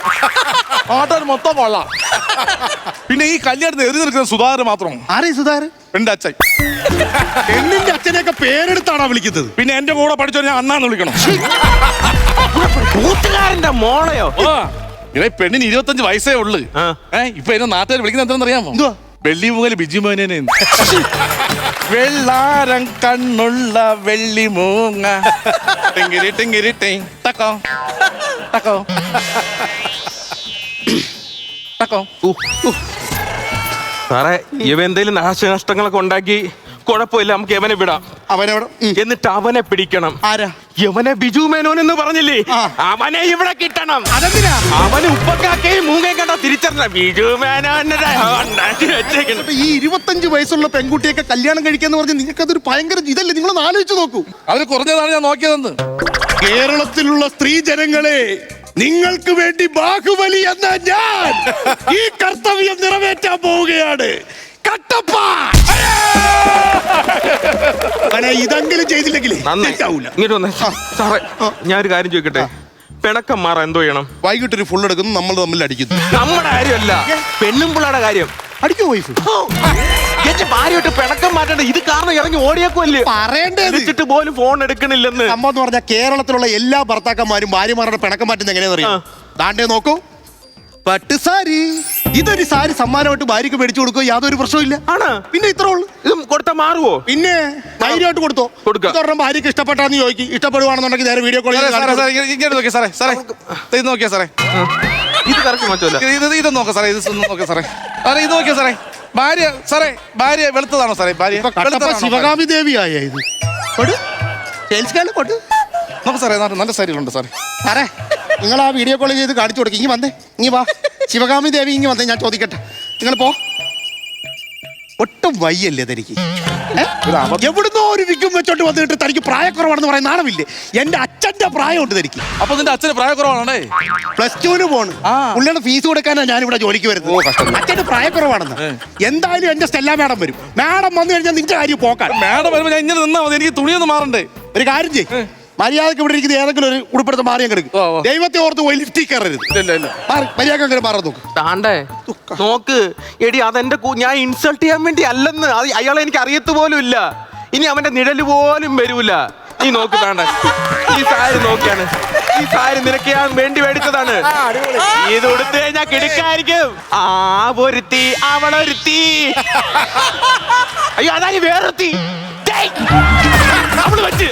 ആട്ടാൻ മൊത്തം കൊള്ളാം. പിന്നെ ഈ കല്യാണത്തിന് എതിര് നിൽക്കുന്ന സുധാകരൻ മാത്രം. ആരേ സുധാകരൻ? എന്റെ അച്ഛൻ. പെണ്ണിന്റെ അച്ഛനെയൊക്കെ പേരെടുത്താണോ വിളിക്കുന്നത്? പിന്നെ എന്റെ കൂടെ പഠിച്ചോ ഞാൻ അണ്ണാന്ന് വിളിക്കണം. കൂട്ടുകാരന്റെ മോളയോ? ഇവ പെണ്ണിന് 25 വയസ്സേ ഉള്ളു. ഇപ്പൊ എന്നെ നാട്ടുകാർ വിളിക്കുന്നത് എന്താണെന്ന് അറിയാമോ? എന്തുവാ? വെള്ളിമുഖൽ ബിജു മോനെ. വെള്ളാരം കണ്ണുള്ള വെള്ളിമൂങ്ങ. ടിങ്കിരി ടിങ്കിരി ടിങ് ടക്കോ ടക്കോ ടക്കോ. സാറേ, ഇവ എന്തെങ്കിലും നാശനഷ്ടങ്ങളൊക്കെ ഉണ്ടാക്കി കുഴപ്പമില്ല, നമുക്ക് യവനെ വിടാം. അവനെവിടെ? എന്നിട്ട് അവനെ പിടിക്കണം. ആരാ? യവനെ ബിജു മേനോൻ എന്ന് പറഞ്ഞില്ലേ, അവനെ ഇവിടെ കിട്ടണം. അതെന്തിനാ? അവന് ഉപ്പക്കാക്കയും മൂങ്ങയും കണ്ട തിരിച്ചറിഞ്ഞ ബിജു മേനോന്റെ ഈ 25 വയസ്സുള്ള പെൺകുട്ടിയൊക്കെ കല്യാണം കഴിക്കാന്ന് പറഞ്ഞ് നിങ്ങൾക്ക് അതൊരു ഭയങ്കര ഇതല്ലേ? നിങ്ങളൊന്ന് ആലോചിച്ച് നോക്കൂ. അതിന് കുറഞ്ഞതാണ് ഞാൻ നോക്കിയതെന്ന്. കേരളത്തിലുള്ള സ്ത്രീ ജനങ്ങളെ, നിങ്ങൾക്ക് വേണ്ടി ബാഹുബലി എന്ന ഞാൻ ഈ കർത്തവ്യം നിറവേറ്റാൻ പോവുകയാണ്. കട്ടപ്പ ഇതെങ്കിലും ചെയ്തില്ലെങ്കിൽ ഇങ്ങോട്ട് വന്നേ. സാറേ, ഞാൻ ഒരു കാര്യം ചോദിക്കട്ടെ, പിണക്കം മാറാൻ എന്തോ ചെയ്യണം? വൈകിട്ടൊരു ഫുൾ എടുക്കുന്നു, നമ്മൾ തമ്മിൽ അടിക്കുന്നു. നമ്മുടെ കാര്യമല്ല, പെണ്ണുമ്പിള്ളയുടെ കാര്യം. അടിക്കോ വൈഫ്? എന്റെ ഭാര്യയായിട്ട് പിണക്കം മാറ്റേണ്ട ഇത് കാരണം ഇറങ്ങി ഓടിയേക്കുമല്ലേ? പറയേണ്ടത് പോലും ഫോൺ എടുക്കണില്ലെന്ന്. സംഭവം എന്ന് പറഞ്ഞാൽ കേരളത്തിലുള്ള എല്ലാ ഭർത്താക്കന്മാരും ഭാര്യമാരുടെ പിണക്കം മാറ്റുന്നത് എങ്ങനെയാണെന്ന് അറിയാം? ദാണ്ടേ നോക്കൂ, പട്ടുസാരി. ഇതൊരു സാരി സമ്മാനമായിട്ട് ഭാര്യക്ക് മേടിച്ചു കൊടുക്കുക, യാതൊരു പ്രശ്നമില്ല. ആണ്. പിന്നെ ഇത്ര ഉള്ളു. ഇത് കൊടുത്താൽ മാറുവോ? പിന്നെ ധൈര്യമായിട്ട് കൊടുത്തോ. കൊടുക്കാം. ഭാര്യക്ക് ഇഷ്ടപ്പെട്ടാന്ന് ചോദിക്കും. ഇഷ്ടപ്പെടുവാണെന്നുണ്ടെങ്കിൽ നേരെ വീഡിയോ കോൾ ഇങ്ങനെ നോക്കിയാ സാറേ. സാറേ ഇത് നോക്കിയാ സാറേ. ഇത് കറക്റ്റ് മാറ്റമല്ല. ഇത് നോക്കാം സാറേ. ഇത് നോക്കിയാ സാറേ. സാറേ ഇത് നോക്കിയാ സാറേ. ഭാര്യ വെളുത്തതാണോ സാറേ? ഭാര്യ ശിവകാമി ദേവിയായ ഇത് നോക്ക് സാറേ, നല്ല സാരികളുണ്ട് സാറേ. സാറേ, നിങ്ങൾ ആ വീഡിയോ കോൾ ചെയ്ത് കാണിച്ചു കൊടുക്കും. ഇങ്ങി വന്നേ, ഇങ്ങി വാ. ശിവകാമി ദേവി ഇങ്ങി വന്നേ, ഞാൻ ചോദിക്കട്ടെ. നിങ്ങൾ പോ. ഒട്ടും വയ്യല്ലേ തനിക്ക്? എവിടുന്നോ ഒരു വിക്കും വെച്ചോണ്ട് വന്നിട്ട് തനിക്ക് പ്രായക്കുറവാണെന്ന് പറയാൻ നാണമില്ലേ? എന്റെ അച്ഛന്റെ പ്രായമുണ്ട് തനിക്ക്. അപ്പൊ നിന്റെ അച്ഛന് പ്രായക്കുറവാണേ? +2 പോണ്. പുള്ളിയുടെ ഫീസ് കൊടുക്കാനാണ് ഞാൻ ഇവിടെ ജോലിക്ക് വരുന്നത്. അച്ഛന്റെ പ്രായക്കുറവാണെന്ന്. എന്തായാലും എന്റെ സ്റ്റെല്ല മാഡം വരും. മാഡം വന്നു കഴിഞ്ഞാൽ നിന്റെ കാര്യം പോക്കാൻ. മാഡം വരുമ്പോ ഞാൻ ഇങ്ങനെ നിന്നാ മതി, എനിക്ക് തുണിയൊന്നും മാറണ്ടേ? ഒരു കാര്യം ചെയ്യ്, മര്യാദക്ക് ഇവിടെ ഇരിക്കുന്ന ഏതെങ്കിലും ഒരു ഉടുപ്പെടുത്ത് മാറിയാൽ കിടക്കും. ദൈവത്തെ ഓർത്ത് പോയി ലിഫ്റ്റിൽ കയറരുത്. മര്യാദക്ക് അങ്ങനെ മാറാൻ നോക്ക്. താണ്ടേ നോക്ക് എടി, അതെന്റെ ഞാൻ ഇൻസൾട്ട് ചെയ്യാൻ വേണ്ടി അല്ലെന്ന്. അയാളെ എനിക്ക് അറിയത്ത് പോലും ഇല്ല. ഇനി അവന്റെ നിഴല് പോലും വരൂല. നീ നോക്ക്, താണ്ട ഈ സാരി നോക്കിയാണ്. ഈ സാരി നിനക്ക് ഞാൻ വേണ്ടി മേടിച്ചതാണ്. ഇത് കൊടുത്ത് ഞാൻ കിടക്കായിരിക്കും. ആ ഒരുത്തി, അവളൊരുത്തി. അയ്യോ, അതാ വേറൊരുത്തി. അവള് വെച്ച്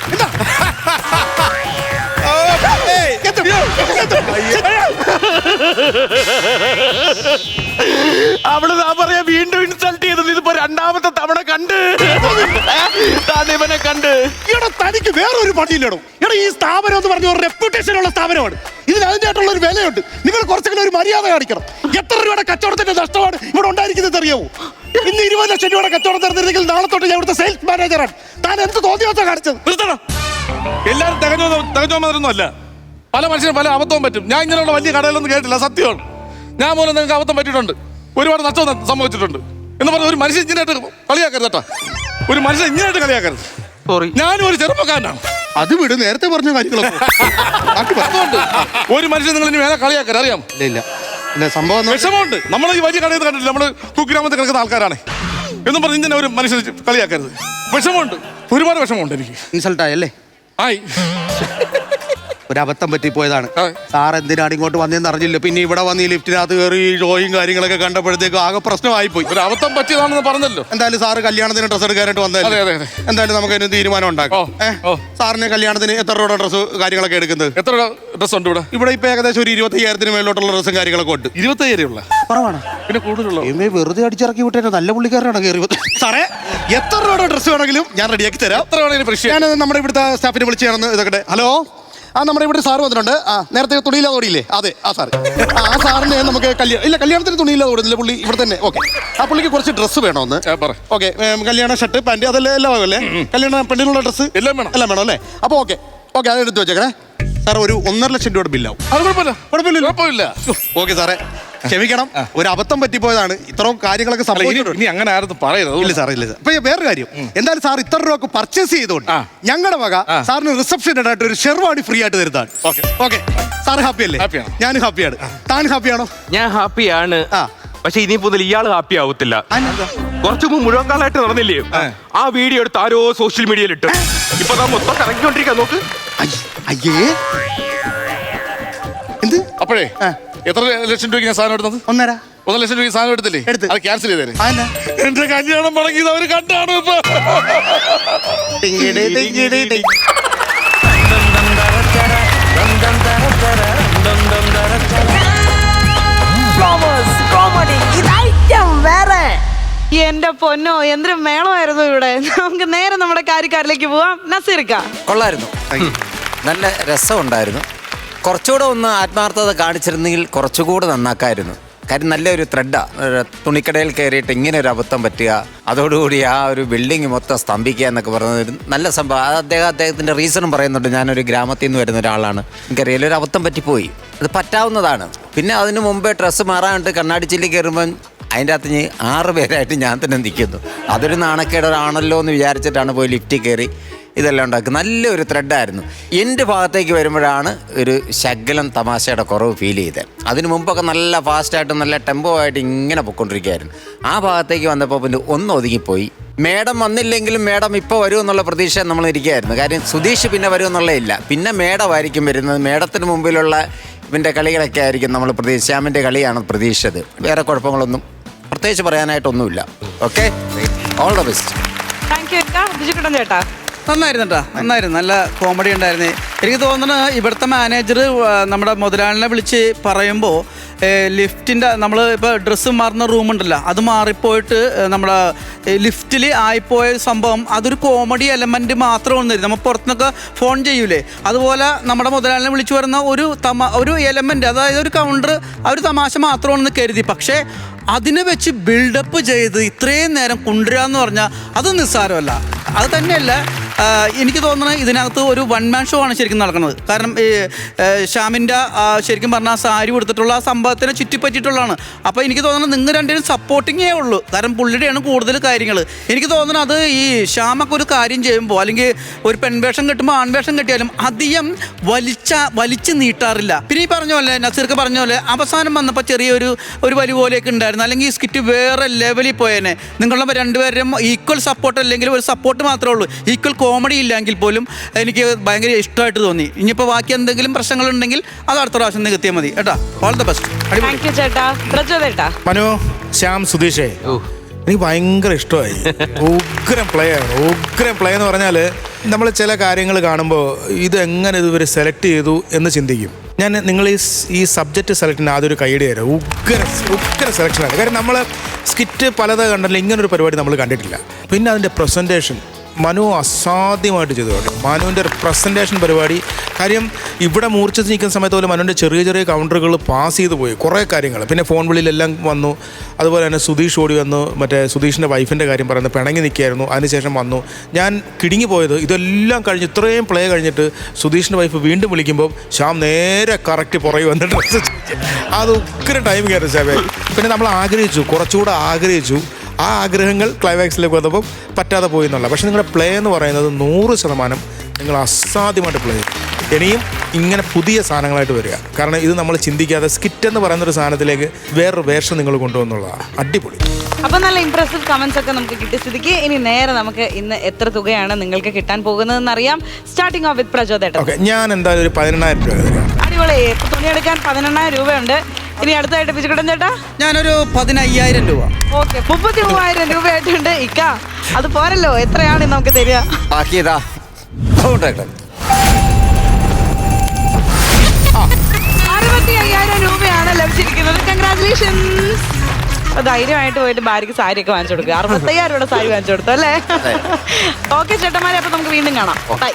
അവള് പറയാ വീണ്ടും ഇൻസൾട്ട് ചെയ്തത്. ഇതിപ്പോ 2ാമത്തെ തവണ കണ്ട് ഇവനെ കണ്ട്. ഇവിടെ തനിക്ക് വേറൊരു പണിയില്ലടോ. ഇവിടെ ഈ സ്ഥാപനം എന്ന് പറഞ്ഞ ഒരു റെപ്യൂട്ടേഷൻ ഉള്ള സ്ഥാപനമാണ്. ഇതിന് അതിൻ്റെതായിട്ടുള്ള ഒരു വിലയുണ്ട്. നിങ്ങൾ കുറച്ചെങ്കിലും ഒരു മര്യാദ കാണിക്കണം. എത്ര രൂപയുടെ കച്ചവടത്തിന്റെ നഷ്ടമാണ് ഇവിടെ ഉണ്ടായിരിക്കുന്നത് അറിയാമോ? ഇന്ന് 20 ലക്ഷം രൂപയുടെ കച്ചവടം തരുന്നെങ്കിൽ നാളെ തൊട്ട് ഞാൻ ഇവിടുത്തെ സെയിൽസ് മാനേജറാണ്. താൻ എന്ത് തോന്നിയോച്ചാ കാണിച്ചത്? നിർത്തണം. എല്ലാവരും തികഞ്ഞോന്നൊന്നും അല്ല. പല മനുഷ്യരും പല അബദ്ധവും പറ്റും. ഞാൻ ഇങ്ങനെയുള്ള വലിയ കടയിലൊന്നും കേട്ടില്ല, സത്യമാണ്. ഞാൻ മൂലം നിങ്ങൾക്ക് അബദ്ധം പറ്റിയിട്ടുണ്ട്, ഒരുപാട് നഷ്ടം സംഭവിച്ചിട്ടുണ്ട് എന്ന് പറഞ്ഞ ഒരു മനുഷ്യൻ ഇങ്ങനെയായിട്ട് കളിയാക്കരുത് കേട്ടോ. ഒരു മനുഷ്യൻ ഇങ്ങനെയായിട്ട് കളിയാക്കരുത്. സോറി. ഞാനും ഒരു ചെറുപ്പക്കാരനാണ്. അത് വിട്, നേരത്തെ പറഞ്ഞ കാര്യങ്ങളൊക്കെ അതുകൊണ്ട് ഒരു മനുഷ്യൻ നിങ്ങൾ ഇനി വേറെ കളിയാക്കരുത്, അറിയാം. ഇല്ല സംഭവം വിഷമമുണ്ട്. നമ്മൾ ഈ വലിയ കടയിൽ കണ്ടിട്ടില്ല, നമ്മൾ കുഗ്രാമത്തിൽ കിടക്കുന്ന ആൾക്കാരാണ് എന്നും പറഞ്ഞ് ഇങ്ങനെ ഒരു മനുഷ്യൻ കളിയാക്കരുത്. വിഷമമുണ്ട്, ഒരുപാട് വിഷമമുണ്ട് എനിക്ക്. ഇൻസൾട്ടായല്ലേ? ആയി. ഒരു അബദ്ധം പറ്റിപ്പോയതാണ്. ആ. സാർ എന്തിനാണ് ഇങ്ങോട്ട് വന്നതെന്ന് അറിഞ്ഞില്ല. പിന്നെ ഇവിടെ വന്ന് ഈ ലിഫ്റ്റിനകത്ത് കയറി ഷോയും കാര്യങ്ങളൊക്കെ കണ്ടപ്പോഴത്തേക്ക് ആകെ പ്രശ്നമായി പോയി. ഒരു അബദ്ധം പറ്റിയതാണെന്ന് പറഞ്ഞല്ലോ. എന്തായാലും സാറ് കല്യാണത്തിന് ഡ്രസ്സ് എടുക്കാനായിട്ട് വന്നതല്ലേ? അതെ. എന്തായാലും നമുക്ക് അതിന് തീരുമാനം ഉണ്ടാക്കാം. ഓ. സാറിന് കല്യാണത്തിന് എത്ര രൂപയുടെ ഡ്രസ്സ് കാര്യങ്ങളൊക്കെ എടുക്കുന്നത്? എത്ര ഡ്രസ് ഉണ്ട് ഇവിടെ? ഇവിടെ ഇപ്പൊ ഏകദേശം ഒരു 25,000 മേലോട്ടുള്ള ഡ്രസ്സും കാര്യങ്ങളൊക്കെ ഉണ്ട്. 25 ഉള്ള കുറവാണ്. പിന്നെ കൂടുതലുള്ള വെറുതെ അടിച്ചിറക്കി വിട്ടേ നല്ല പുള്ളിക്കാരനാണ് കയറി. സാറേ, എത്ര രൂപയുടെ ഡ്രസ്സ് വേണമെങ്കിലും ഞാൻ റെഡിയാക്കി തരാം. എത്ര വേണമെങ്കിലും പ്രശ്നം. ഞാൻ നമ്മുടെ ഇവിടുത്തെ സ്റ്റാഫിനെ വിളിച്ച് ഞാനൊന്ന് ഇതൊക്കെ. ഹലോ, നമ്മുടെ ഇവിടെ സാറ് വന്നിട്ടുണ്ട്. നേരത്തെ തുണിയില്ലാതെ ഓടിയില്ലേ? അതെ, ആ സാറ്. ആ സാറിന് നമുക്ക് കല്യാണത്തിന് തുണിയില്ലാതെ ഓടുന്നില്ല പുള്ളി ഇവിടെ തന്നെ. ഓക്കെ, ആ പുള്ളിക്ക് കുറച്ച് ഡ്രസ്സ് വേണമെന്ന്. ഓക്കെ, കല്യാണ ഷർട്ട് പാൻറ് അതെല്ലാം എല്ലാം ആകുമല്ലേ? കല്യാണ പെണ്ണിനുള്ള ഡ്രസ്സ് എല്ലാം വേണം അല്ലേ? അപ്പോൾ ഓക്കെ അത് എടുത്ത് വെച്ചേക്കണേ. സാർ ഒരു 1.5 ലക്ഷം രൂപയുടെ ബില്ലാവും. അത് കുഴപ്പമില്ല. ഓക്കെ സാറേ, ക്ഷമിക്കണം, ഒരു അബദ്ധം പറ്റിപ്പോയതാണ്. ഇത്രയും കാര്യങ്ങളൊക്കെ സംഭവിച്ചിട്ടുണ്ട്. ഇനി അങ്ങനെ ആരും പറയരുത്. ഇല്ല സാർ. ഇപ്പൊ വേറൊരു കാര്യം, എന്തായാലും സാർ ഇത്ര രൂപ പർച്ചേസ് ചെയ്തോണ്ട് ഞങ്ങളുടെ വക സാറിന് റിസപ്ഷനായിട്ട് ഒരു ഷെർവാണി ഫ്രീ ആയിട്ട് തരുന്നതാണ്. ഓക്കെ, സാർ ഹാപ്പി അല്ലേ? ഞാനും ഹാപ്പിയാണ്. താൻ ഹാപ്പിയാണോ? ഞാൻ ഹാപ്പിയാണ്. പക്ഷെ ഇനി മുതൽ ഇയാൾ ഹാപ്പി ആവത്തില്ല. കുറച്ചു മുമ്പ് മുഴുവൻ കാലമായിട്ട് നടന്നില്ലേ, ആ വീഡിയോ എടുത്ത് ആരോ സോഷ്യൽ മീഡിയയിൽ ഇട്ട് ഇപ്പൊ മൊത്തം കറങ്ങിക്കൊണ്ടിരിക്കാൻ നോക്ക്. അയ്യേ, എന്ത്? അപ്പോഴേ എത്ര ലക്ഷം രൂപയ്ക്ക് ഞാൻ സാധനം എടുത്തത്? 1.5 ലക്ഷം രൂപയ്ക്ക് സാധനം എടുത്തില്ലേ? അത് ക്യാൻസൽ ചെയ്തേരെ. എന്റെ കല്യാണം മുടങ്ങിയത് അവര് കണ്ടാണ് ഇപ്പൊ. എന്റെ പൊന്നോ, എന്തൊരു മേളമായിരുന്നു ഇവിടെ. നമുക്ക് നേരെ നമ്മുടെ കാര്യക്കാരിലേക്ക് പോവാം. നസീർക്ക, കൊള്ളായിരുന്നു, നല്ല രസമുണ്ടായിരുന്നു. കുറച്ചുകൂടെ ഒന്ന് ആത്മാർത്ഥത കാണിച്ചിരുന്നെങ്കിൽ കുറച്ചുകൂടെ നന്നാക്കായിരുന്നു. കാര്യം നല്ലൊരു ത്രെഡാണ്. തുണിക്കടയിൽ കയറിയിട്ട് ഇങ്ങനെ ഒരു അബദ്ധം പറ്റുക, അതോടുകൂടി ആ ഒരു ബിൽഡിങ് മൊത്തം സ്തംഭിക്കുക എന്നൊക്കെ പറയുന്നത് നല്ല സംഭവം. അദ്ദേഹത്തിൻ്റെ റീസണും പറയുന്നുണ്ട്. ഞാനൊരു ഗ്രാമത്തിൽ നിന്ന് വരുന്ന ഒരാളാണ്, എനിക്കറിയാലോ ഒരു അബദ്ധം പറ്റിപ്പോയി, അത് പറ്റാവുന്നതാണ്. പിന്നെ അതിന് മുമ്പേ ഡ്രസ്സ് മാറാനായിട്ട് കണ്ണാടി ചില്ലി കയറുമ്പം അതിൻ്റെ അകത്ത് 6 പേരായിട്ട് ഞാൻ തന്നെ നിൽക്കുന്നു. അതൊരു നാണക്കേടാണല്ലോ എന്ന് വിചാരിച്ചിട്ടാണ് പോയി ലിഫ്റ്റിൽ കയറി ഇതെല്ലാം ഉണ്ടാക്കുക. നല്ലൊരു ത്രെഡായിരുന്നു. എൻ്റെ ഭാഗത്തേക്ക് വരുമ്പോഴാണ് ഒരു ശകലം തമാശയുടെ കുറവ് ഫീൽ ചെയ്തത്. അതിന് മുമ്പൊക്കെ നല്ല ഫാസ്റ്റായിട്ട് നല്ല ടെമ്പോ ആയിട്ട് ഇങ്ങനെ പൊയ്ക്കൊണ്ടിരിക്കുകയായിരുന്നു. ആ ഭാഗത്തേക്ക് വന്നപ്പോൾ പിന്നെ ഒന്ന് ഒതുങ്ങിപ്പോയി. മേഡം വന്നില്ലെങ്കിലും മേഡം ഇപ്പോൾ വരുമെന്നുള്ള പ്രതീക്ഷ നമ്മൾ ഇരിക്കുകയായിരുന്നു. കാര്യം സുധീഷ് പിന്നെ വരുമെന്നുള്ളതില്ല, പിന്നെ മേഡമായിരിക്കും വരുന്നത്. മേഡത്തിന് മുമ്പിലുള്ള ഇവൻ്റെ കളികളൊക്കെ ആയിരിക്കും നമ്മൾ ശ്യാമിൻ്റെ കളിയാണ് പ്രതീക്ഷിച്ചത്. വേറെ കുഴപ്പങ്ങളൊന്നും പ്രത്യേകിച്ച് പറയാനായിട്ടൊന്നുമില്ല. Okay, all the best. Thank you Bijukuttan ചേട്ടാ. നന്നായിരുന്നു, നല്ല കോമഡി ഉണ്ടായിരുന്നു. എനിക്ക് തോന്നുന്നു ഇവിടുത്തെ മാനേജർ നമ്മുടെ മുതലാളിനെ വിളിച്ച് പറയുമ്പോൾ ലിഫ്റ്റിൻ്റെ നമ്മൾ ഇപ്പോൾ ഡ്രസ്സ് മാറുന്ന റൂമുണ്ടല്ലോ, അത് മാറിപ്പോയിട്ട് നമ്മുടെ ലിഫ്റ്റിൽ ആയിപ്പോയ സംഭവം അതൊരു കോമഡി എലമെൻറ്റ് മാത്രം ഒന്നും നമ്മൾ പുറത്തുനിന്നൊക്കെ ഫോൺ ചെയ്യൂലേ, അതുപോലെ നമ്മുടെ മുതലാളിനെ വിളിച്ചു വരുന്ന ഒരു എലമെൻറ്റ്, അതായത് ഒരു കൗണ്ടർ, ആ ഒരു തമാശ മാത്രമാണെന്ന് കരുതി. പക്ഷേ അതിനെ വെച്ച് ബിൽഡപ്പ് ചെയ്ത് ഇത്രയും നേരം കൊണ്ടുവരാന്ന് പറഞ്ഞാൽ അത് നിസ്സാരമല്ല. അത് തന്നെയല്ല, എനിക്ക് തോന്നുന്നത് ഇതിനകത്ത് ഒരു 1 മാൻ ഷോ ആണ് ശരിക്കും നടക്കുന്നത്. കാരണം ഈ ശ്യാമിൻ്റെ ശരിക്കും പറഞ്ഞാൽ സാരി കൊടുത്തിട്ടുള്ള ആ സംഭവത്തിനെ ചുറ്റിപ്പറ്റിയിട്ടുള്ളതാണ്. അപ്പോൾ എനിക്ക് തോന്നുന്നത് നിങ്ങൾ രണ്ടുപേരും സപ്പോർട്ടിങ്ങേ ഉള്ളൂ. കാരണം പുള്ളിയുടെയാണ് കൂടുതൽ കാര്യങ്ങൾ. എനിക്ക് തോന്നുന്നത് അത് ഈ ശ്യാമൊക്കെ ഒരു കാര്യം ചെയ്യുമ്പോൾ അല്ലെങ്കിൽ ഒരു പെൺവേഷം കെട്ടുമ്പോൾ ആൺവേഷം കെട്ടിയാലും അധികം വലിച്ചു നീട്ടാറില്ല. പിന്നെ ഈ പറഞ്ഞ പോലെ നസീർക്ക് പറഞ്ഞ പോലെ അവസാനം വന്നപ്പോൾ ചെറിയൊരു വലി പോലെയൊക്കെ ഉണ്ടായിരുന്നു. അല്ലെങ്കിൽ ഈ സ്കിറ്റ് വേറെ ലെവലിൽ പോയേനെ. നിങ്ങളുടെ രണ്ടുപേരും ഈക്വൽ സപ്പോർട്ട് അല്ലെങ്കിൽ ഒരു സപ്പോർട്ട് മാത്രമേ ഉള്ളൂ, ഈക്വൽ കോമഡി ഇല്ലെങ്കിൽ പോലും എനിക്ക് ഭയങ്കര ഇഷ്ടമായിട്ട് തോന്നി. ഇനിയിപ്പോൾ ബാക്കി എന്തെങ്കിലും പ്രശ്നങ്ങളുണ്ടെങ്കിൽ അത് അടുത്ത പ്രാവശ്യം നികത്തിയാൽ മതി കേട്ടോ. All the best. Thank U ചേട്ടാ. ചേട്ടാ, മനു, ശ്യാം, സുധീഷേ, എനിക്ക് ഭയങ്കര ഇഷ്ടമായി. ഉഗ്രം പ്ലേ എന്ന് പറഞ്ഞാൽ നമ്മൾ ചില കാര്യങ്ങൾ കാണുമ്പോൾ ഇതെങ്ങനെ ഇവർ സെലക്ട് ചെയ്തു എന്ന് ചിന്തിക്കും. നിങ്ങൾ ഈ സബ്ജക്റ്റ് സെലക്ട് ചെയ്യുന്ന ആദ്യം ഒരു കൈഡി തരാം. ഉഗ്ര സെലക്ഷനാണ്. കാര്യം നമ്മൾ സ്കിറ്റ് പലത് കണ്ടല്ലോ, ഇങ്ങനൊരു പരിപാടി നമ്മൾ കണ്ടിട്ടില്ല. പിന്നെ അതിൻ്റെ പ്രസൻറ്റേഷൻ മനു അസാധ്യമായിട്ട് ചെയ്തു കേട്ടോ. മനുവിൻ്റെ പ്രസൻറ്റേഷൻ പരിപാടി കാര്യം ഇവിടെ മൂർച്ഛിച്ച് നിൽക്കുന്ന സമയത്ത് പോലെ മനുവിൻ്റെ ചെറിയ ചെറിയ കൗണ്ടറുകൾ പാസ് ചെയ്ത് പോയി കുറേ കാര്യങ്ങൾ. പിന്നെ ഫോൺ വിളിയിലെല്ലാം വന്നു. അതുപോലെ തന്നെ സുധീഷ് ഓടി വന്നു, മറ്റേ സുധീഷിൻ്റെ വൈഫിൻ്റെ കാര്യം പറയുന്നത് പിണങ്ങി നിൽക്കുകയായിരുന്നു. അതിനുശേഷം വന്നു. ഞാൻ കിടുങ്ങി പോയത് ഇതെല്ലാം കഴിഞ്ഞ് ഇത്രയും പ്ലേ കഴിഞ്ഞിട്ട് സുധീഷിൻ്റെ വൈഫ് വീണ്ടും വിളിക്കുമ്പോൾ ശ്യാം നേരെ കറക്റ്റ് പുറകെ വന്നിട്ട് അത് ഉഗ്ര ടൈം കയറി ശാബേ. പിന്നെ നമ്മൾ ആഗ്രഹിച്ചു, കുറച്ചുകൂടെ ആഗ്രഹിച്ചു. ആ ആഗ്രഹങ്ങൾ ക്ലൈമാക്സിലേക്ക് വന്നപ്പോൾ പറ്റാതെ പോയി എന്നുള്ള. പക്ഷേ നിങ്ങളുടെ പ്ലേ എന്ന് പറയുന്നത് 100% നിങ്ങൾ അസാധ്യമായിട്ട് പ്ലേ ചെയ്യും. ഇനിയും ഇങ്ങനെ പുതിയ സാധനങ്ങളായിട്ട് വരിക. കാരണം ഇത് നമ്മൾ ചിന്തിക്കാതെ സ്കിറ്റ് എന്ന് പറയുന്നൊരു സാധനത്തിലേക്ക് വേറൊരു വേഷം നിങ്ങൾ കൊണ്ടുവന്നുള്ളതാണ്. അടിപൊളി. അപ്പൊ നല്ല ഇംപ്രസീവ് കമന്റ്സ് ഒക്കെ നമുക്ക് കിട്ടിയ സ്ഥിതിക്ക് ഇനി നേരെ നമുക്ക് ഇന്ന് എത്ര തുകയാണ് നിങ്ങൾക്ക് കിട്ടാൻ പോകുന്നതെന്ന് അറിയാം. സ്റ്റാർട്ടിംഗ് ഓഫ് വിത്ത് പ്രചോദേട്ടൻ. ഓക്കെ, ഞാൻ എന്തായാലും ഒരു 18,000 രൂപ തരാം. അടിപൊളി. ഇപ്പൊ തുണിയെടുക്കാൻ 18,000 രൂപയുണ്ട്. ഇനി അടുത്തായിട്ട് പിച്ചുകിടൻ ചേട്ടാ ഞാനൊരു 15,000 രൂപ. ഓക്കെ, 33,000 രൂപയായിട്ടുണ്ട്. ഇക്ക അത് പോരല്ലോ, എത്രയാണ് നമുക്ക് തരിക? ബാക്കി ഇതാ 65,000 രൂപയാണ് ലഭിച്ചിരിക്കുന്നത്. കൺഗ്രാറ്റുലേഷൻസ്. ധൈര്യമായിട്ട് പോയിട്ട് ഭാര്യക്ക് സാരി ഒക്കെ വാങ്ങിച്ചു കൊടുക്കുക. 65,000 രൂപയുടെ സാരി വാങ്ങിച്ചു കൊടുത്തു അല്ലേ? ഓക്കെ ചേട്ടന്മാരെ, അപ്പൊ നമുക്ക് വീണ്ടും കാണാം. ബൈ.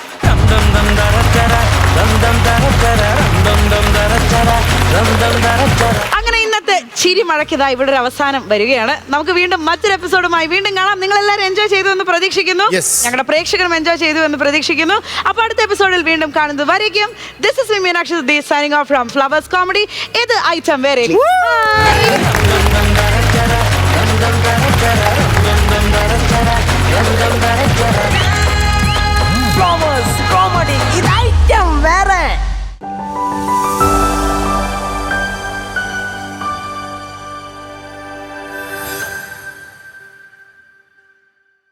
അങ്ങനെ ഇന്നത്തെ ചിരി മഴയ്ക്കതാ ഇവിടെ ഒരു അവസാനം വരികയാണ്. നമുക്ക് വീണ്ടും മറ്റൊരു എപ്പിസോഡുമായി വീണ്ടും കാണാം. നിങ്ങൾ എല്ലാവരും എൻജോയ് ചെയ്തു എന്ന് പ്രതീക്ഷിക്കുന്നു. ഞങ്ങളുടെ പ്രേക്ഷകരും എൻജോയ് ചെയ്തു എന്ന് പ്രതീക്ഷിക്കുന്നു. അപ്പൊ അടുത്ത എപ്പിസോഡിൽ വീണ്ടും കാണുന്നത് വരയ്ക്കും. This is Meenakshi Sudheesh signing off from flowers comedy. ഇത് ഐറ്റം വേറെ.